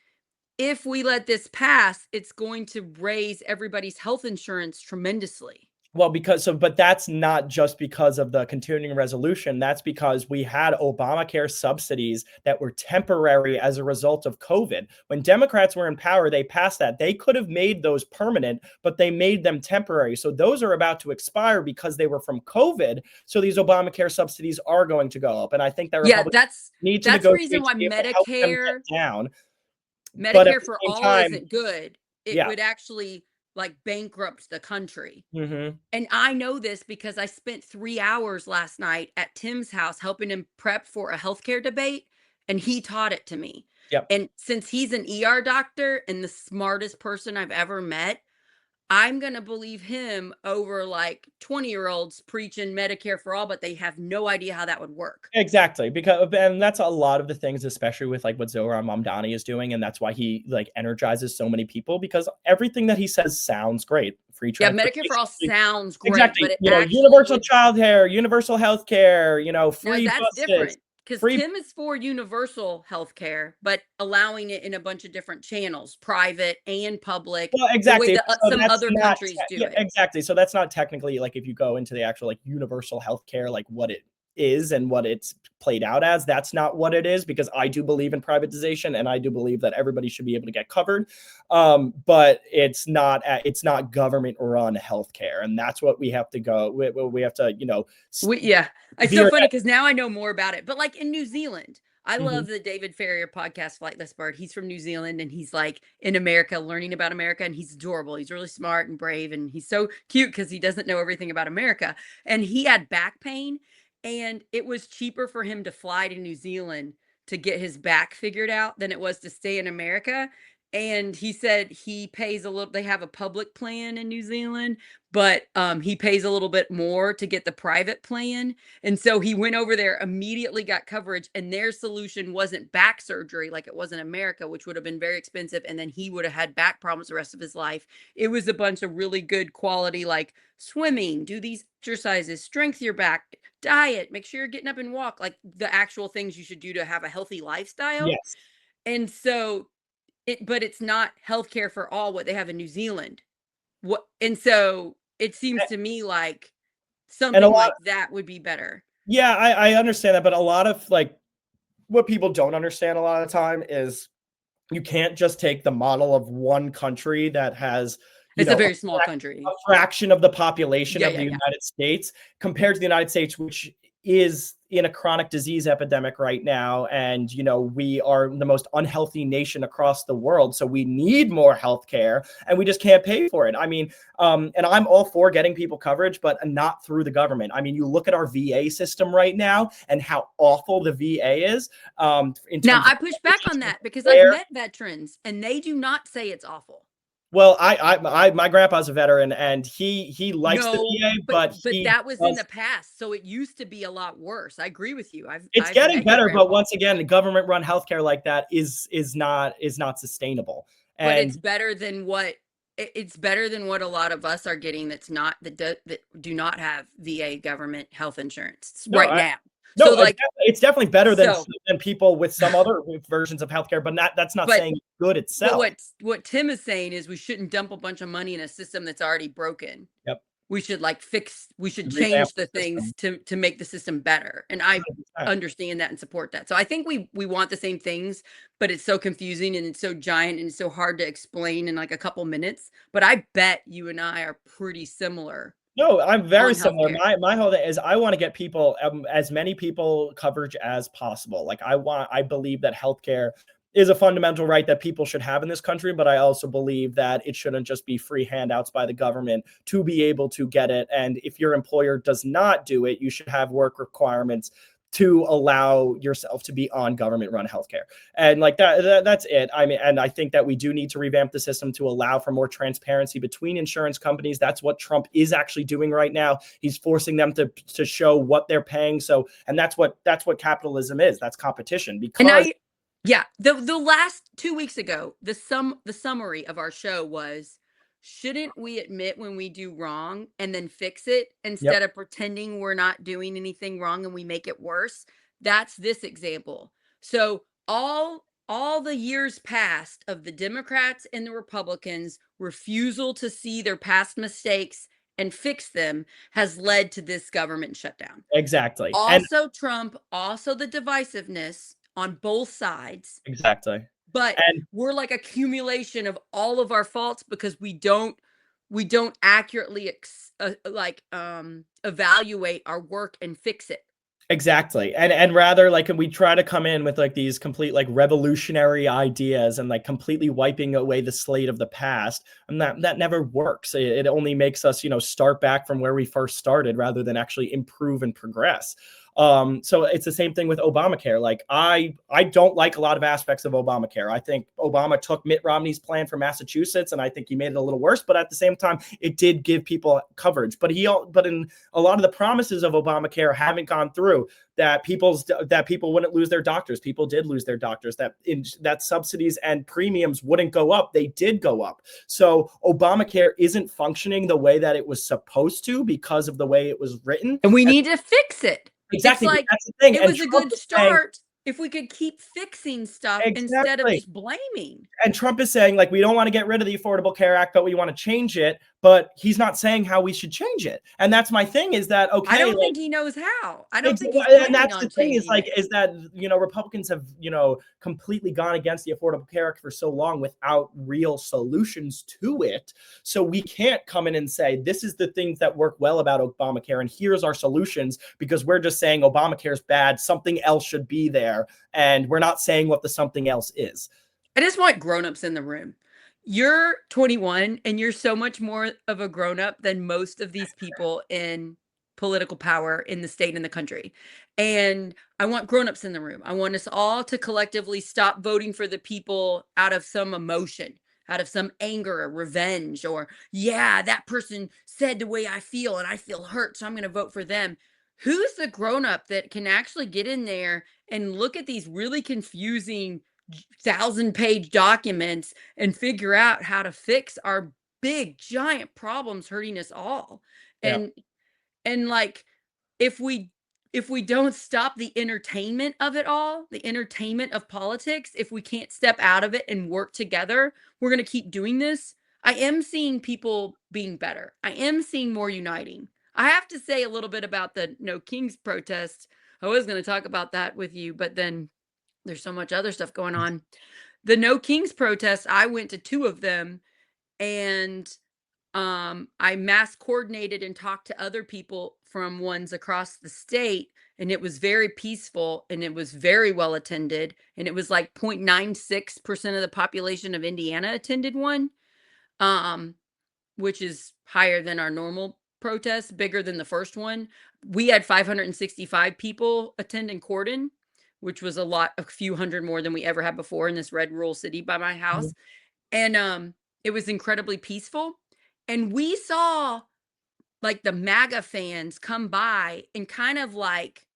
if we let this pass, it's going to raise everybody's health insurance tremendously. Well, but that's not just because of the continuing resolution. That's because we had Obamacare subsidies that were temporary as a result of COVID. When Democrats were in power, they passed that. They could have made those permanent, but they made them temporary. So those are about to expire because they were from COVID. So these Obamacare subsidies are going to go up. And I think that Yeah, Republicans need to that's the reason negotiate to why be able to help them get down. But at Medicare the for same all time, isn't good. It yeah. would actually like bankrupt the country. Hmm. And I know this because I spent 3 hours last night at Tim's house helping him prep for a healthcare debate, and he taught it to me. Yep. And since he's an ER doctor and the smartest person I've ever met, I'm gonna believe him over like 20-year-olds preaching Medicare for all, but they have no idea how that would work. Exactly, because and that's a lot of the things, especially with like what Zohran Mamdani is doing, and that's why he like energizes so many people because everything that he says sounds great. Free Yeah, Medicare for transportation, all sounds great, exactly. but it You know, actually universal would. childcare, universal healthcare. You know, No, free that's buses, different because free. Tim is for universal healthcare, but allowing it in a bunch of different channels, private and public, Well, the way exactly. that So some that's other not countries do yeah, it. exactly. So that's not technically like if you go into the actual like universal healthcare, like what it is and what it's played out as. That's not what it is because I do believe in privatization and I do believe that everybody should be able to get covered. But it's not government run healthcare, and that's what we have to go. We have to Yeah, it's so veer funny that. because now I know more about it. But like in New Zealand, I Mhm. love the David Farrier podcast, Flightless Bird. He's from New Zealand and he's like in America, learning about America, and he's adorable. He's really smart and brave, and he's so cute because he doesn't know everything about America. And he had back pain, and it was cheaper for him to fly to New Zealand to get his back figured out than it was to stay in America. And he said he pays a little, they have a public plan in New Zealand, but he pays a little bit more to get the private plan. And so he went over there, immediately got coverage, and their solution wasn't back surgery like it was in America, which would have been very expensive. And then he would have had back problems the rest of his life. It was a bunch of really good quality, like swimming, do these exercises, strengthen your back, diet, make sure you're getting up and walk, like the actual things you should do to have a healthy lifestyle. Yes. And so but it's not healthcare for all what they have in New Zealand. What and so it seems to me like And a something lot like that would be better. Yeah, I understand that, but a lot of like what people don't understand a lot of the time is you can't just take the model of one country that has, It's a very small a country. fraction of the population Yeah, of yeah, the yeah. United States compared to the United States, which is in a chronic disease epidemic right now. And, we are the most unhealthy nation across the world. So we need more healthcare and we just can't pay for it. I mean, and I'm all for getting people coverage, but not through the government. I mean, you look at our VA system right now and how awful the VA is in Now terms of I push back on that because I've care. met veterans and they do not say it's awful. Well, my grandpa's a veteran, and he likes the No, VA, but but he that was in does. the past, so it used to be a lot worse. I agree with you. It's I've getting met your better, but grandpa, once again, government-run healthcare like that is not sustainable. but And it's better than what a lot of us are getting that do not have VA government health insurance no, right now. So no, like it's definitely better so than people with some other versions of healthcare, but that's not but saying it's good but itself. what Tim is saying is we shouldn't dump a bunch of money in a system that's already broken. Yep, We should revamp change the the system. things to make the system better. And I 100%. understand that and support that. So I think we want the same things, but it's so confusing and it's so giant and it's so hard to explain in like a couple minutes. But I bet you and I are pretty similar No, I'm very on similar. healthcare. My whole thing is I want to get people as many people coverage as possible. Like I believe that healthcare is a fundamental right that people should have in this country, but I also believe that it shouldn't just be free handouts by the government to be able to get it. And if your employer does not do it, you should have work requirements to allow yourself to be on government run healthcare. And like that's it. I mean, and I think that we do need to revamp the system to allow for more transparency between insurance companies. That's what Trump is actually doing right now. He's forcing them to show what they're paying. So, and that's what capitalism is. That's competition And because yeah, the last 2 weeks ago, the summary of our show was, shouldn't we admit when we do wrong and then fix it yep. instead of pretending we're not doing anything wrong and we make it worse? That's this example. So all the years past of the Democrats and the Republicans' refusal to see their past mistakes and fix them has led to this government shutdown. Exactly. And Also Trump, also the divisiveness on both sides, exactly. but And we're like accumulation of all of our faults because we don't accurately evaluate our work and fix it. exactly. And rather like we try to come in with like these complete like revolutionary ideas and like completely wiping away the slate of the past. And that never works. It only makes us, start back from where we first started rather than actually improve and progress. So it's the same thing with Obamacare. Like I don't like a lot of aspects of Obamacare. I think Obama took Mitt Romney's plan for Massachusetts and I think he made it a little worse, but at the same time it did give people coverage. But in a lot of the promises of Obamacare haven't gone through. That people wouldn't lose their doctors. People did lose their doctors. That subsidies and premiums wouldn't go up. They did go up. So Obamacare isn't functioning the way that it was supposed to because of the way it was written. And we need to fix it. Exactly. It's like That's the thing. it And was a Trump good is saying start if we could keep fixing stuff instead of exactly. just blaming. And Trump is saying, like, we don't want to get rid of the Affordable Care Act, but we want to change it. But he's not saying how we should change it. And that's my thing is that, okay. I don't like, think he knows how. I don't think he's and planning that's on the thing is changing like, it. is that, Republicans have, completely gone against the Affordable Care Act for so long without real solutions to it. So we can't come in and say, this is the things that work well about Obamacare. And here's our solutions because we're just saying Obamacare is bad. Something else should be there. And we're not saying what the something else is. I just want grown-ups in the room. You're 21 and you're so much more of a grown-up than most of these people in political power in the state and the country. And I want grown-ups in the room. I want us all to collectively stop voting for the people out of some emotion, out of some anger or revenge, or yeah, that person said the way I feel and I feel hurt, so I'm going to vote for them. Who's the grown-up that can actually get in there and look at these really confusing 1,000-page documents and figure out how to fix our big giant problems hurting us all? Yeah. And like if we don't stop the entertainment of it all, the entertainment of politics, if we can't step out of it and work together, we're going to keep doing this. I am seeing people being better. I am seeing more uniting. I have to say a little bit about the No Kings protest. I was going to talk about that with you, but then there's so much other stuff going on. The No Kings protest, I went to 2 of them, and I mass coordinated and talked to other people from ones across the state, and it was very peaceful and it was very well attended, and it was like 0.96% of the population of Indiana attended one, um, which is higher than our normal protest, bigger than the first one. We had 565 people attend in Cordon, which was a few hundred more than we ever had before in this red rural city by my house. And it was incredibly peaceful. And we saw like the MAGA fans come by and kind of like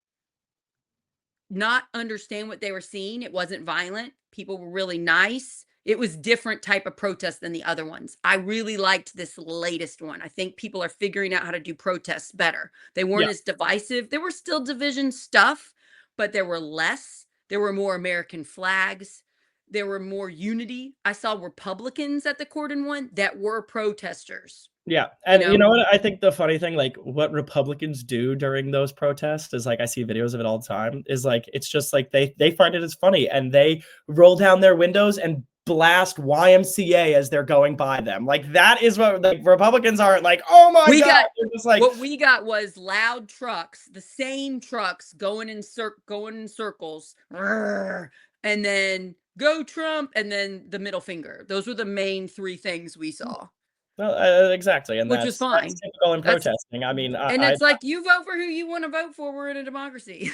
not understand what they were seeing. It wasn't violent. People were really nice. It was different type of protest than the other ones. I really liked this latest one. I think people are figuring out how to do protests better. They weren't Yeah. as divisive. There were still division stuff, but there were less. There were more American flags. There were more unity. I saw Republicans at the Cordon one that were protesters. Yeah. And you know? know what? I think the funny thing, like what Republicans do during those protests is like I see videos of it all the time, is like it's just like they find it as funny and they roll down their windows and blast YMCA as they're going by them. Like that is what like Republicans aren't like, oh my God. They're just like what we got was loud trucks, the same trucks going in circles. And then go Trump, and then the middle finger. Those were the main 3 things we saw. well, exactly. And Which was that's fine. typical in That's protesting. I mean, and it's like you vote for who you want to vote for. We're in a democracy.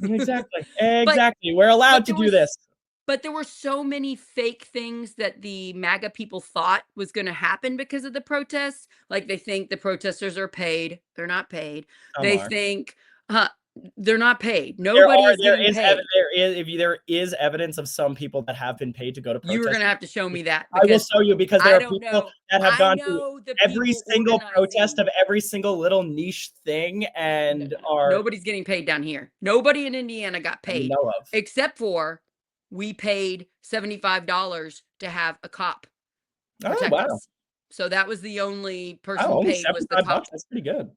exactly. But Exactly. We're allowed to there do was this. but there were so many fake things that the MAGA people thought was going to happen because of the protests. Like they think the protesters are paid. They're not paid. Some They are. think they're not paid. Nobody is getting paid. There is evidence of some people that have been paid to go to protest. You were going to have to show me that. I will show you because there I are don't people know. that have I gone to know the every people single protest organizing. of every single little niche thing and are Nobody's getting paid down here. Nobody in Indiana got that we paid know of. except for we paid $75 to have a cop Oh, protect wow. us. So that was the only Oh, person only paid was the 75 cop. bucks? That's pretty good.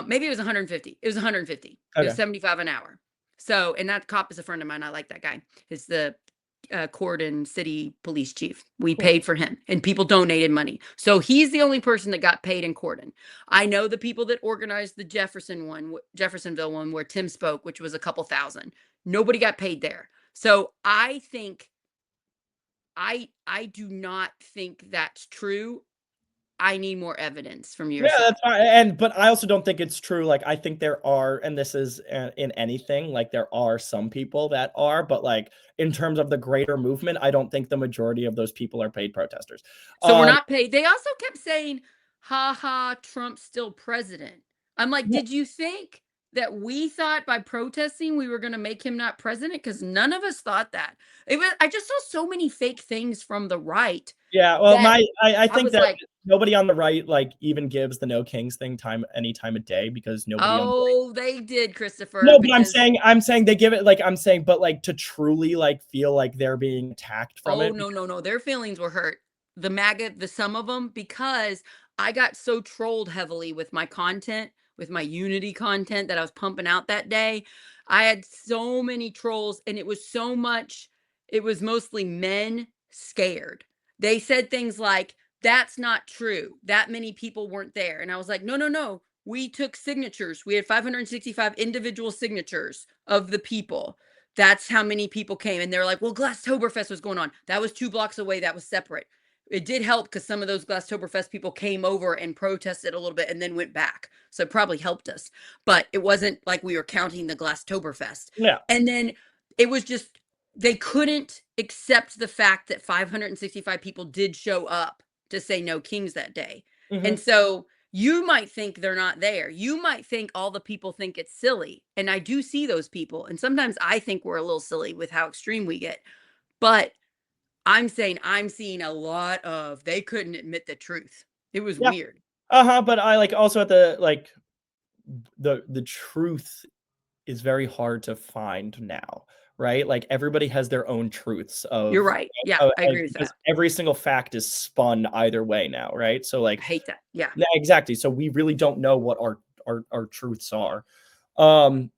Maybe it was 150. It was 150. It was Okay. 75 an hour. So, and that cop is a friend of mine. I like that guy. He's the Corden city police chief. We Cool. paid for him and people donated money. So he's the only person that got paid in Corden. I know the people that organized the Jeffersonville one where Tim spoke, which was a couple thousand. Nobody got paid there. So I think I do not think that's true. I need more evidence from your Yeah, side. that's fine, and but I also don't think it's true, like, I think there are and this is, in anything, like, there are some people that are, but, like, in terms of the greater movement, I don't think the majority of those people are paid protesters. So we're Um, not paid. They also kept saying, "Ha ha, Trump's still president." I'm like, yeah, did you think that we thought by protesting we were going to make him not president? Because none of us thought that. It was. I just saw so many fake things from the right yeah, well, that I I think was that like, nobody on the right, like, even gives the No Kings thing any time of day because nobody on the right. "Oh, they did, Christopher," No, but I'm because saying I'm saying they give it like, I'm saying, but, like, to truly, like, feel like they're being attacked from oh, it. no, no, no, their feelings were hurt. The MAGA, the some of them, because I got so trolled heavily with my content, with my Unity content that I was pumping out that day. I had so many trolls, and it was so much it was mostly men scared. They said things like, "That's not true. That many people weren't there." And I was like, "No, no, no. We took signatures. We had 565 individual signatures of the people. That's how many people came." And they're like, "Well, Glasstoberfest was going on. That was 2 blocks away. That was separate." It did help because some of those Glasstoberfest people came over and protested a little bit and then went back. So it probably helped us. But it wasn't like we were counting the Glasstoberfest. Yeah. And then it was just they couldn't accept the fact that 565 people did show up to say no kings that day. And Mhm. so you might think they're not there. You might think all the people think it's silly. And I do see those people. And sometimes I think we're a little silly with how extreme we get. But I'm saying I'm seeing a lot of they couldn't admit the truth. It was Yeah. weird. Uh-huh, but I, like, also at the, like, the truth is very hard to find now, right? Like, everybody has their own truths You're right. Yeah, I agree with because that. every single fact is spun either way now, right? So, I like, hate that. Yeah. yeah, exactly. So we really don't know what our truths are. Um,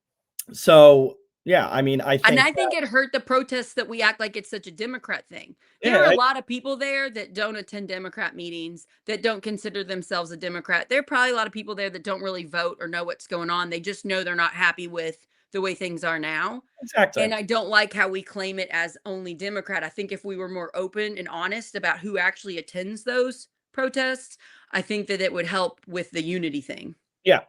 so yeah, I mean, I And think I think it hurt the protests that we act like it's such a Democrat thing. There are yeah, a lot of people there that don't attend Democrat meetings, that don't consider themselves a Democrat. There are probably a lot of people there that don't really vote or know what's going on. They just know they're not happy with the way things are now. exactly. And I don't like how we claim it as only Democrat. I think if we were more open and honest about who actually attends those protests, I think that it would help with the unity thing. Yeah.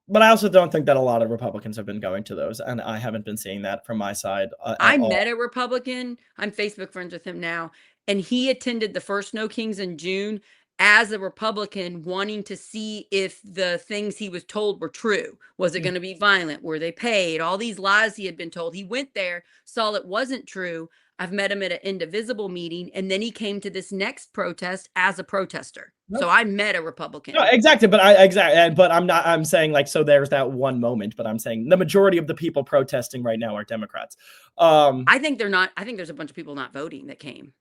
But I also don't think that a lot of Republicans have been going to those, and I haven't been seeing that from my side, at I all. met a Republican, I'm Facebook friends with him now, and he attended the first No Kings in June as a Republican wanting to see if the things he was told were true. Was it Mm, going to be violent? Were they paid? All these lies he had been told. He went there, saw it wasn't true. I've met him at an Indivisible meeting, and then he came to this next protest as a protester. So no. I met a No, Republican. exactly, but I'm saying, like, so there's that one moment, but I'm saying the majority of the people protesting right now are Democrats. Um, I think they're not, I think there's a bunch of people not voting that came.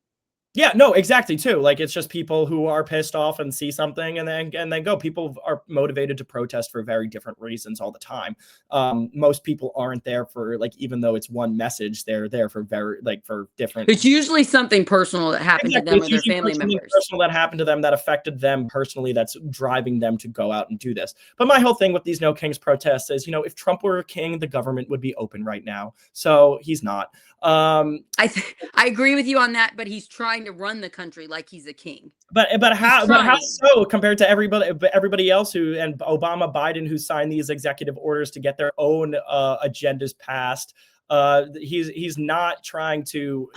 Yeah, no, exactly too. Like, it's just people who are pissed off and see something and then go. People are motivated to protest for very different reasons all the time. Most people aren't there for, like, even though it's one message, they're there for very, like, for different. It's usually something personal that happened to Exactly. them It's or their usually family something members. personal that happened to them that affected them personally that's driving them to go out and do this. But my whole thing with these No Kings protests is, if Trump were a king, the government would be open right now. So he's not. I agree with you on that, but he's trying to run the country like he's a king. But He's how trying. so compared to everybody else who and Obama, Biden, who signed these executive orders to get their own agendas passed? He's not trying to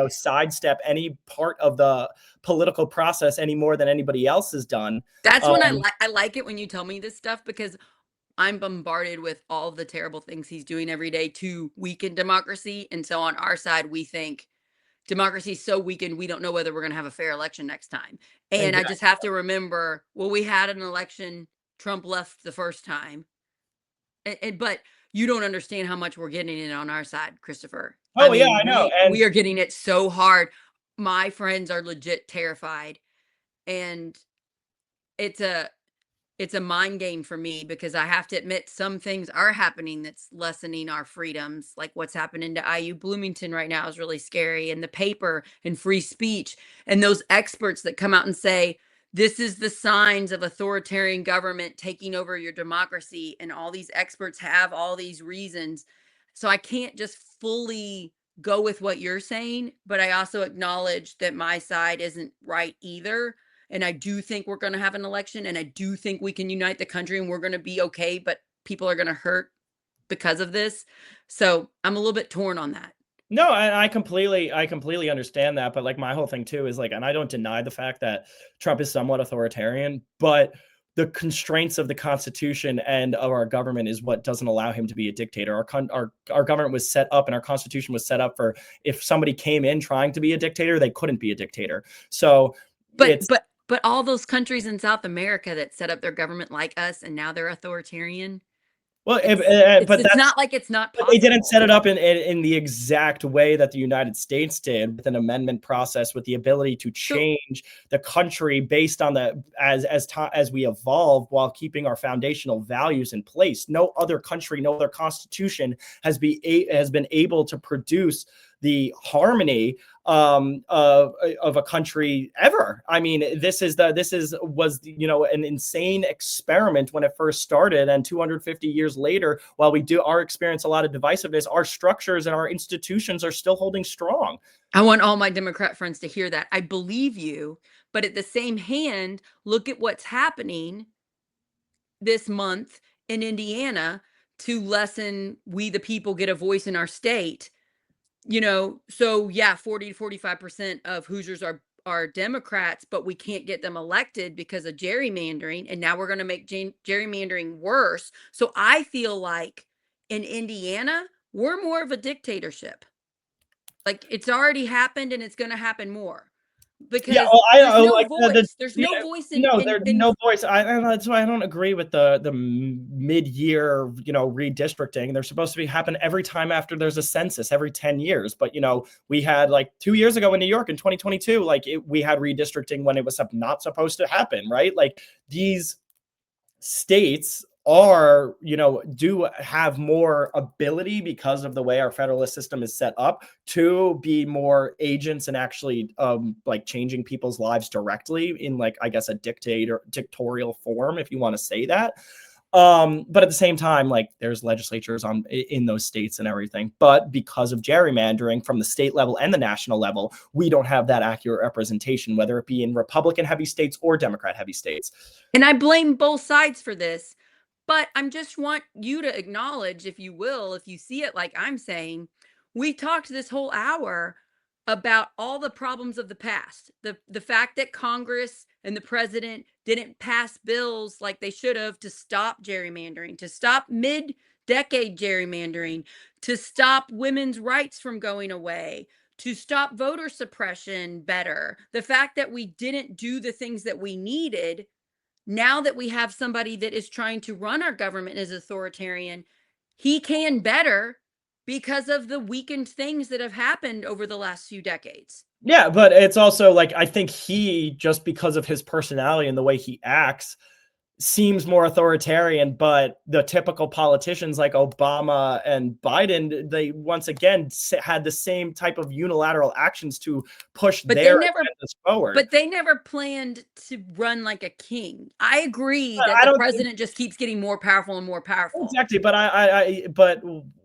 sidestep any part of the political process any more than anybody else has done. That's when Um, I like it when you tell me this stuff because I'm bombarded with all the terrible things he's doing every day to weaken democracy. And so on our side, we think democracy is so weakened, we don't know whether we're going to have a fair election next time. And I just exactly. have to remember, well, we had an election, Trump left the first time. But you don't understand how much we're getting it on our side, Christopher. I Oh yeah, mean, I know. we And are getting it so hard. My friends are legit terrified, and it's a it's a mind game for me because I have to admit some things are happening that's lessening our freedoms. Like what's happening to IU Bloomington right now is really scary, and the paper and free speech, and those experts that come out and say, this is the signs of authoritarian government taking over your democracy. And all these experts have all these reasons. So I can't just fully go with what you're saying, but I also acknowledge that my side isn't right either, and I do think we're going to have an election, and I do think we can unite the country and we're going to be okay, but people are going to hurt because of this. So I'm a little bit torn on that. no, I completely understand that, but like my whole thing too is like, and I don't deny the fact that Trump is somewhat authoritarian, but the constraints of the Constitution and of our government is what doesn't allow him to be a dictator. Our government was set up, and our Constitution was set up for, if somebody came in trying to be a dictator, they couldn't be a dictator. So But it's but but all those countries in South America that set up their government like us and now they're authoritarian, well, but it's that's not like it's not but they didn't possible. set it up in the exact way that the United States did, with an amendment process, with the ability to So change the country based on the as we evolve, while keeping our foundational values in place. No other country, no other constitution has been able to produce the harmony of a country ever. I mean, was an insane experiment when it first started, and 250 years later, while we do experience a lot of divisiveness, our structures and our institutions are still holding strong. I want all my Democrat friends to hear that. I believe you, but at the same hand, look at what's happening this month in Indiana to lessen we the people get a voice in our state. So yeah, 40 to 45% of Hoosiers are Democrats, but we can't get them elected because of gerrymandering, and now we're going to make gerrymandering worse. So I feel like in Indiana, we're more of a dictatorship. Like it's already happened and it's going to happen more Yeah, because well, I there's no like voice. There's yeah, no voice in no, in there's in no voice. That's why I don't agree with the mid-year, redistricting. They're supposed to be happen every time after there's a census, every 10 years. But we had like 2 years ago in New York in 2022, like we had redistricting when it was not supposed to happen, right? Like these states are, do have more ability, because of the way our federalist system is set up, to be more agents and actually like changing people's lives directly in, like, I guess, a dictatorial form, if you want to say that. But at the same time, like, there's legislatures in those states and everything, but because of gerrymandering from the state level and the national level, we don't have that accurate representation, whether it be in Republican heavy states or Democrat heavy states. And I blame both sides for this, but I just want you to acknowledge, if you will, if you see it like I'm saying, we talked this whole hour about all the problems of the past. The fact that Congress and the president didn't pass bills like they should have to stop gerrymandering, to stop mid-decade gerrymandering, to stop women's rights from going away, to stop voter suppression better. The fact that we didn't do the things that we needed. Now that we have somebody that is trying to run our government as authoritarian, he can better because of the weakened things that have happened over the last few decades. Yeah, but it's also like, I think he, just because of his personality and the way he acts, seems more authoritarian, but the typical politicians like Obama and Biden, they once again had the same type of unilateral actions to push But they their never agendas forward. but they never planned to run like a king. I agree But that I the don't think president just keeps getting more powerful and more powerful. exactly, but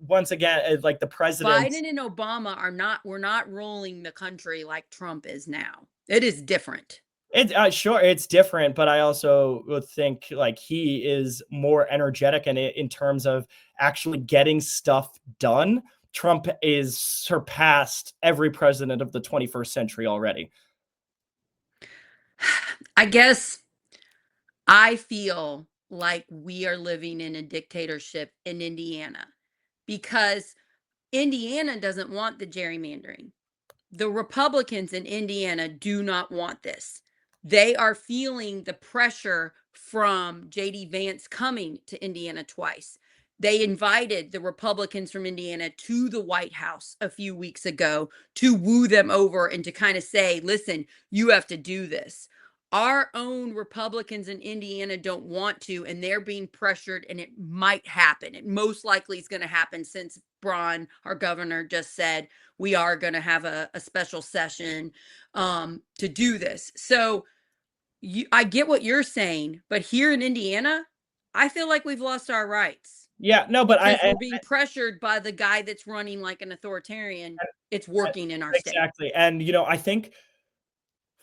once again, like the president, Biden and Obama we're not ruling the country like Trump is now. It is different. sure, it's different, but I also would think like he is more energetic in terms of actually getting stuff done. Trump is surpassed every president of the 21st century already. I guess I feel like we are living in a dictatorship in Indiana because Indiana doesn't want the gerrymandering. The Republicans in Indiana do not want this. They are feeling the pressure from JD Vance coming to Indiana twice. they invited the Republicans from Indiana to the White House a few weeks ago to woo them over and to kind of say, listen, you have to do this. Our own Republicans in Indiana don't want to, and they're being pressured, and it might happen. It most likely is going to happen since Braun, our governor, just said we are going to have a special session to do this. So I get what you're saying, but here in Indiana, I feel like we've lost our rights Yeah, no, but because we're being pressured by the guy that's running like an authoritarian. It's working in our state. Exactly. And, I think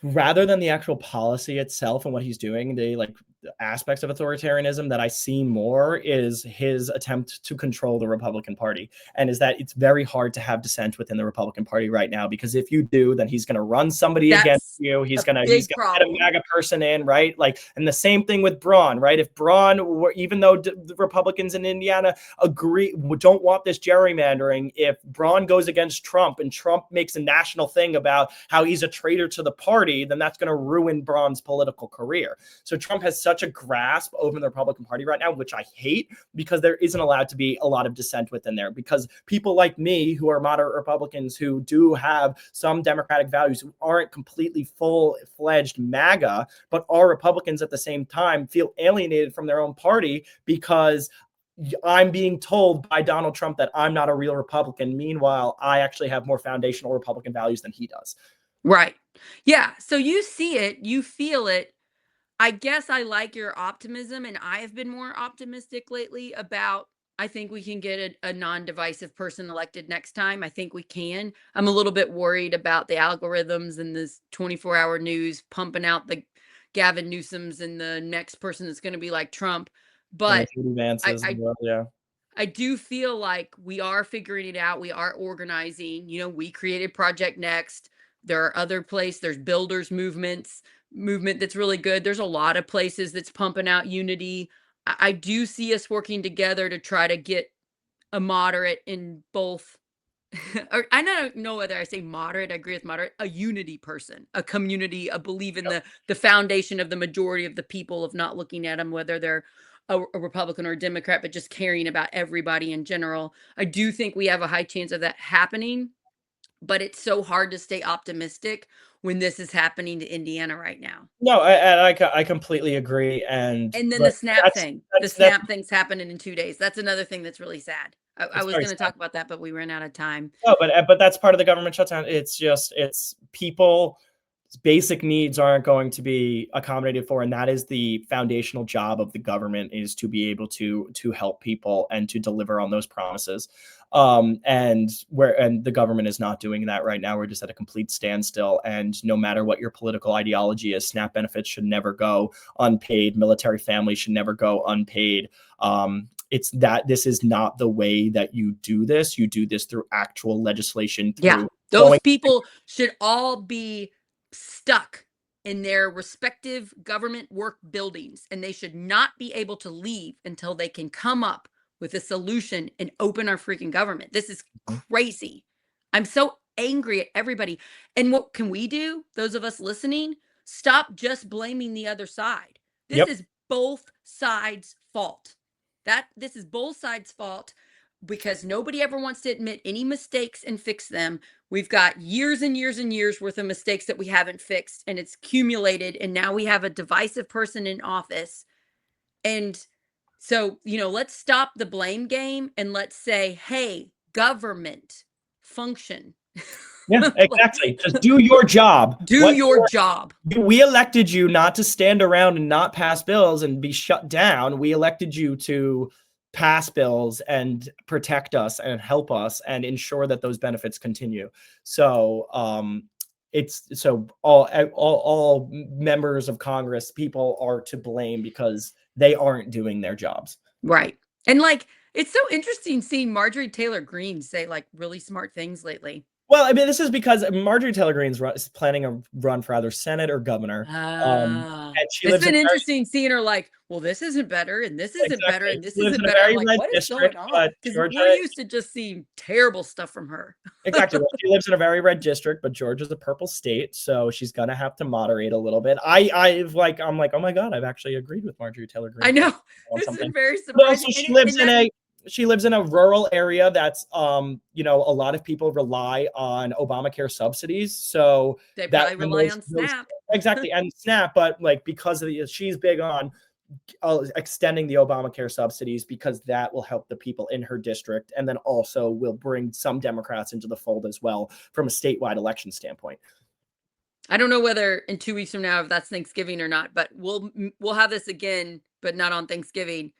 rather than the actual policy itself and what he's doing, the aspects of authoritarianism that I see more is his attempt to control the Republican Party. And is that it's very hard to have dissent within the Republican Party right now, because if you do, then he's going to run somebody against you. He's going to get a MAGA person in, right? And the same thing with Braun, right? If Braun, even though the Republicans in Indiana don't want this gerrymandering, if Braun goes against Trump and Trump makes a national thing about how he's a traitor to the party, then that's going to ruin Braun's political career. So Trump has such a grasp over the Republican Party right now, which I hate, because there isn't allowed to be a lot of dissent within there, because people like me who are moderate Republicans who do have some democratic values, who aren't completely full-fledged MAGA, but are Republicans at the same time, feel alienated from their own party because I'm being told by Donald Trump that I'm not a real Republican. Meanwhile, I actually have more foundational Republican values than he does. Right. Yeah. So you see it, you feel it. I guess I like your optimism, and I have been more optimistic lately about, I think we can get a non-divisive person elected next time. I think we can. I'm a little bit worried about the algorithms and this 24-hour news pumping out the Gavin Newsoms and the next person that's going to be like Trump. But I do feel like we are figuring it out. We are organizing. We created Project Next. There are other places. There's builders movement that's really good. There's a lot of places that's pumping out unity. I do see us working together to try to get a moderate in both. Or I don't know whether I say moderate, I agree with moderate, a unity person, a community, a believe in the foundation of the majority of the people, of not looking at them, whether they're a Republican or a Democrat, but just caring about everybody in general. I do think we have a high chance of that happening, but it's so hard to stay optimistic when this is happening to Indiana right now. No, I completely agree. And then the SNAP thing, the SNAP thing's happening in 2 days. That's another thing that's really sad. I was going to talk about that, but we ran out of time. No, but that's part of the government shutdown. It's people. Basic needs aren't going to be accommodated for, and that is the foundational job of the government, is to be able to help people and to deliver on those promises. And the government is not doing that right now. We're just at a complete standstill. And no matter what your political ideology is, SNAP benefits should never go unpaid. Military families should never go unpaid. It's that this is not the way that you do this. You do this through actual legislation. Those people should all be stuck in their respective government work buildings, and they should not be able to leave until they can come up with a solution and open our freaking government. This is crazy. I'm so angry at everybody. And what can we do? Those of us listening, stop just blaming the other side. This is both sides' fault. This is both sides' fault, because nobody ever wants to admit any mistakes and fix them. We've got years and years and years worth of mistakes that we haven't fixed, and it's accumulated. And now we have a divisive person in office. And so, let's stop the blame game and let's say, hey, government, function. Yeah, exactly. Just do your job. Do your job. We elected you not to stand around and not pass bills and be shut down. We elected you to pass bills and protect us and help us and ensure that those benefits continue. So all members of Congress, people are to blame because they aren't doing their jobs. Right. And it's so interesting seeing Marjorie Taylor Greene say really smart things lately. Well, I mean, this is because Marjorie Taylor Greene is planning a run for either Senate or governor. And it's been interesting seeing her well, this isn't better, and this isn't better, and this isn't better. What is going on? Because we're used to just seeing terrible stuff from her. Exactly. Well, she lives in a very red district, but Georgia's a purple state, so she's gonna have to moderate a little bit. I'm like, oh my God, I've actually agreed with Marjorie Taylor Greene. I know. This is very surprising. Well, so she lives in she lives in a rural area that's you know, a lot of people rely on Obamacare subsidies, so They that probably when rely on those Snap. exactly, and SNAP, but like because of the she's big on extending the Obamacare subsidies because that will help the people in her district, and then also will bring some Democrats into the fold as well from a statewide election standpoint. I don't know whether in 2 weeks from now if that's Thanksgiving or not, but we'll have this again, but not on Thanksgiving.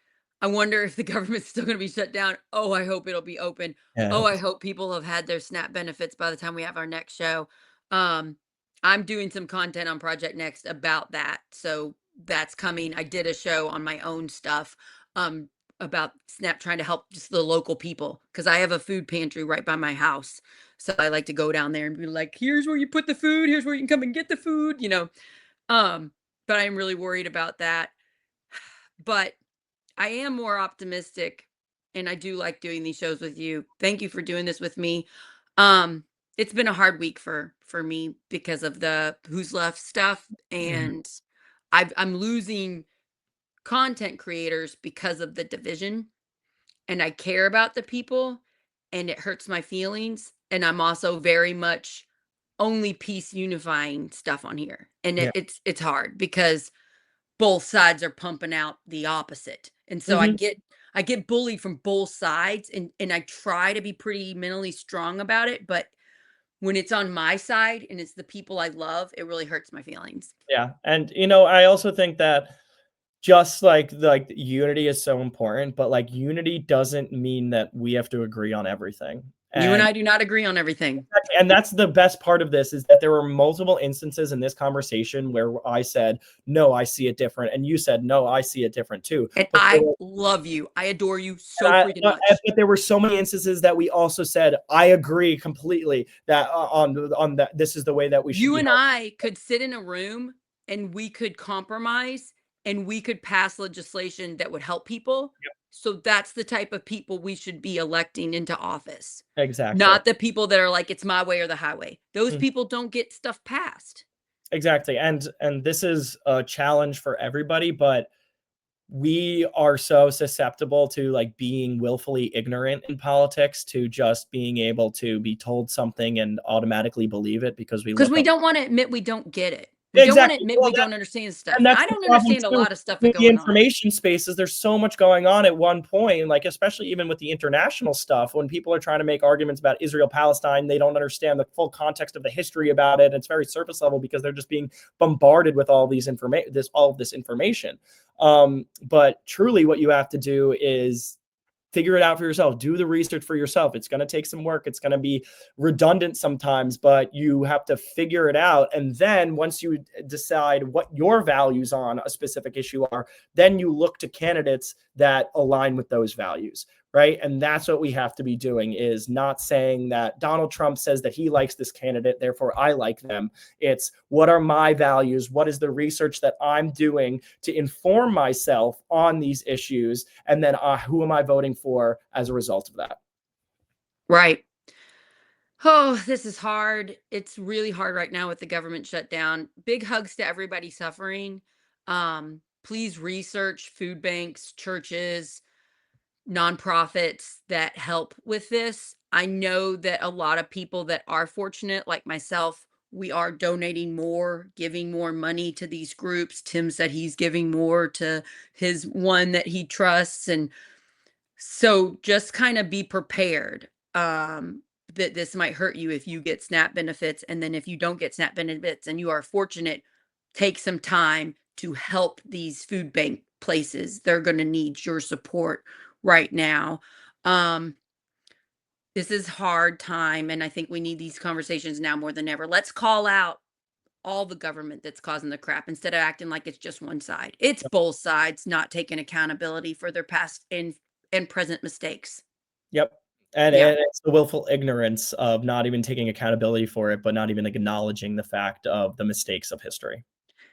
I wonder if the government's still gonna be shut down. Oh, I hope it'll be open. Yeah. Oh, I hope people have had their SNAP benefits by the time we have our next show. Um, I'm doing some content on Project Next about that, so that's coming. I did a show on my own stuff, um, about SNAP trying to help just the local people because I have a food pantry right by my house. So I like to go down there and be like, here's where you put the food, here's where you can come and get the food, you know. Um, but I'm really worried about that. But I am more optimistic and I do like doing these shows with you. Thank you for doing this with me. Um, it's been a hard week for me because of the who's left stuff Mhm. and I'm losing content creators because of the division and I care about the people and it hurts my feelings. And I'm also very much only peace unifying stuff on here. And Yeah. it's hard because both sides are pumping out the opposite. And so Mhm. I get bullied from both sides and I try to be pretty mentally strong about it, but when it's on my side and it's the people I love, it really hurts my feelings. Yeah, and, you know, I also think that just like unity is so important, but, like, unity doesn't mean that we have to agree on everything, You and and I do not agree on everything. exactly, and that's the best part of this is that there were multiple instances in this conversation where I said, "No, I see it different," and you said, "No, I see it different too." And But there I were love you. I adore you and so freaking much. but there were so many instances that we also said, "I agree completely that on that this is the way that we should You be and held." I could sit in a room and we could compromise and we could pass legislation that would help people. So that's the type of people we should be electing into office. Exactly. Not the people that are like, it's my way or the highway. Those Mhm. people don't get stuff passed. Exactly, and this is a challenge for everybody, but we are so susceptible to, like, being willfully ignorant in politics, to just being able to be told something and automatically believe it because we Because look we up. don't want to admit we don't get it. We don't want to Exactly. admit Well, we don't understand stuff. and And that's I the don't problem understand a too lot of stuff that in the going on. information spaces. There's so much going on at one point, like especially even with the international stuff. When people are trying to make arguments about Israel Palestine, they don't understand the full context of the history about it. It's very surface level because they're just being bombarded with all of this information. But truly, what you have to do is figure it out for yourself. Do the research for yourself. It's going to take some work. It's going to be redundant sometimes, but you have to figure it out. And then once you decide what your values on a specific issue are, then you look to candidates that align with those values. Right. And that's what we have to be doing, is not saying that Donald Trump says that he likes this candidate, therefore I like them. It's what are my values? What is the research that I'm doing to inform myself on these issues? And then who am I voting for as a result of that? Right. Oh, this is hard. It's really hard right now with the government shutdown. Big hugs to everybody suffering. Please research food banks, churches, nonprofits that help with this. I know that a lot of people that are fortunate, like myself, we are donating more, giving more money to these groups. Tim said he's giving more to his one that he trusts. And so just kind of be prepared that this might hurt you if you get SNAP benefits. And then if you don't get SNAP benefits and you are fortunate, take some time to help these food bank places. They're going to need your support right now. Um, this is hard time. And I think we need these conversations now more than ever. Let's call out all the government that's causing the crap instead of acting like it's just one side. It's both sides not taking accountability for their past and present mistakes. Yep. And, Yeah. and it's the willful ignorance of not even taking accountability for it, but not even acknowledging the fact of the mistakes of history.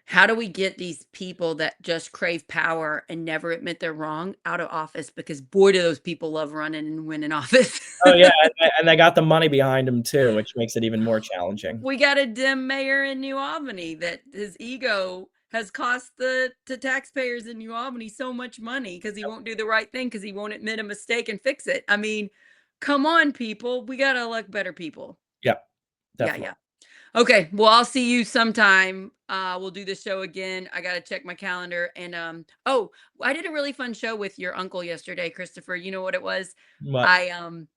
How do we get these people that just crave power and never admit they're wrong out of office? Because boy, do those people love running and winning office. Oh yeah, and they got the money behind them too, which makes it even more challenging. We got a dim mayor in New Albany that his ego has cost the taxpayers in New Albany so much money because he won't do the right thing because he won't admit a mistake and fix it. I mean, come on, people. We gotta elect better people. Yeah, Yeah, definitely. yeah. Okay, well, I'll see you sometime. We'll do the show again. I gotta check my calendar. And oh, I did a really fun show with your uncle yesterday, Christopher. You know what it was? What? I um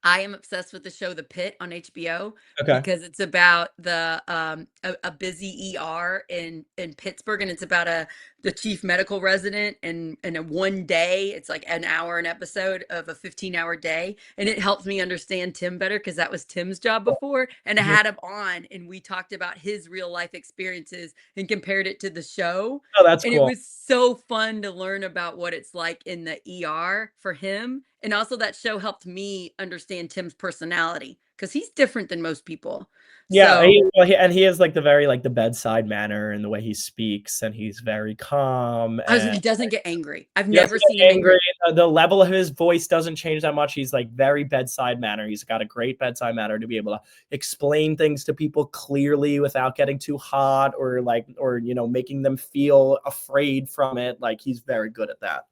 I am obsessed with the show The Pit on HBO Okay. because it's about a busy ER in Pittsburgh, and it's about the chief medical resident and a one day, it's like an hour an episode of a 15-hour day, and it helps me understand Tim better because that was Tim's job before, and I Mhm. had him on and we talked about his real life experiences and compared it to the show, Oh, that's and it cool. was so fun to learn about what it's like in the ER for him. And also that show helped me understand Tim's personality because he's different than most people. Yeah, So and he has, like, the very, like, the bedside manner and the way he speaks, and he's very calm, I was and he doesn't get angry. I've he doesn't never seen him get angry, angry. the level of his voice doesn't change that much, he's, like, very bedside manner, he's got a great bedside manner to be able to explain things to people clearly without getting too hot or, like or, making them feel afraid from it, like, he's very good at that.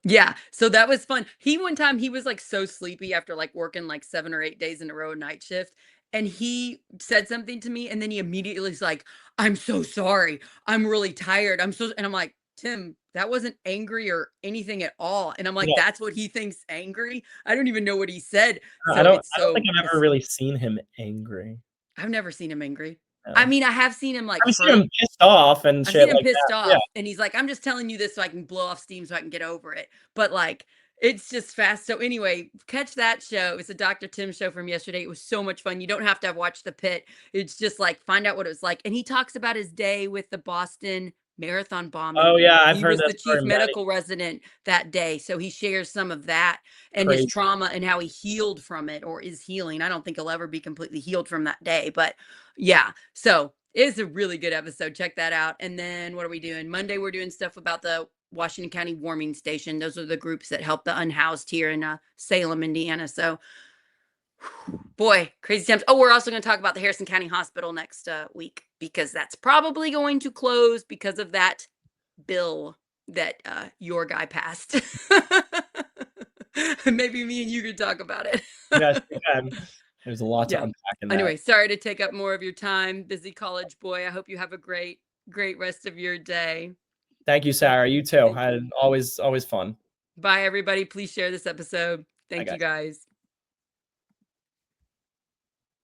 Yeah, so that was fun. One time he was like so sleepy after like working like 7 or 8 days in a row night shift, and he said something to me and then he immediately is like, "I'm so sorry. I'm really tired. I'm so," and I'm like, "Tim, that wasn't angry or anything at all." And I'm like, Yeah, "That's what he thinks angry?" I don't even know what he said. I So don't it's I don't think so I've ever it's really seen him angry, I've never seen him angry. I no. mean, I have seen him like I've seen hurt. him pissed off and I've seen shit him like pissed that, yeah. off, and he's like, "I'm just telling you this so I can blow off steam so I can get over it." But like, it's just fast. So anyway, catch that show. It's a Dr. Tim show from yesterday. It was so much fun. You don't have to have watched The Pit. It's just like find out what it was like. And he talks about his day with the Boston Marathon Oh, bombing. yeah, I've He heard was that the story chief many medical resident that day. So he shares some of that and his crazy. trauma and how he healed from it or is healing. I don't think he'll ever be completely healed from that day, but yeah. So it's a really good episode. Check that out. And then what are we doing? Monday, we're doing stuff about the Washington County Warming Station. Those are the groups that help the unhoused here in Salem, Indiana. So, boy, crazy times. Oh, we're also going to talk about the Harrison County Hospital next week because that's probably going to close because of that bill that your guy passed. Maybe me and you could talk about it. Yes, you can. There's a lot to Yeah. unpack in that. Anyway, sorry to take up more of your time, busy college boy. I hope you have a great rest of your day. Thank you, Sarah, you too. Thank Had you. always fun. Bye, everybody. Please share this episode. Bye, Thank you, guys. guys.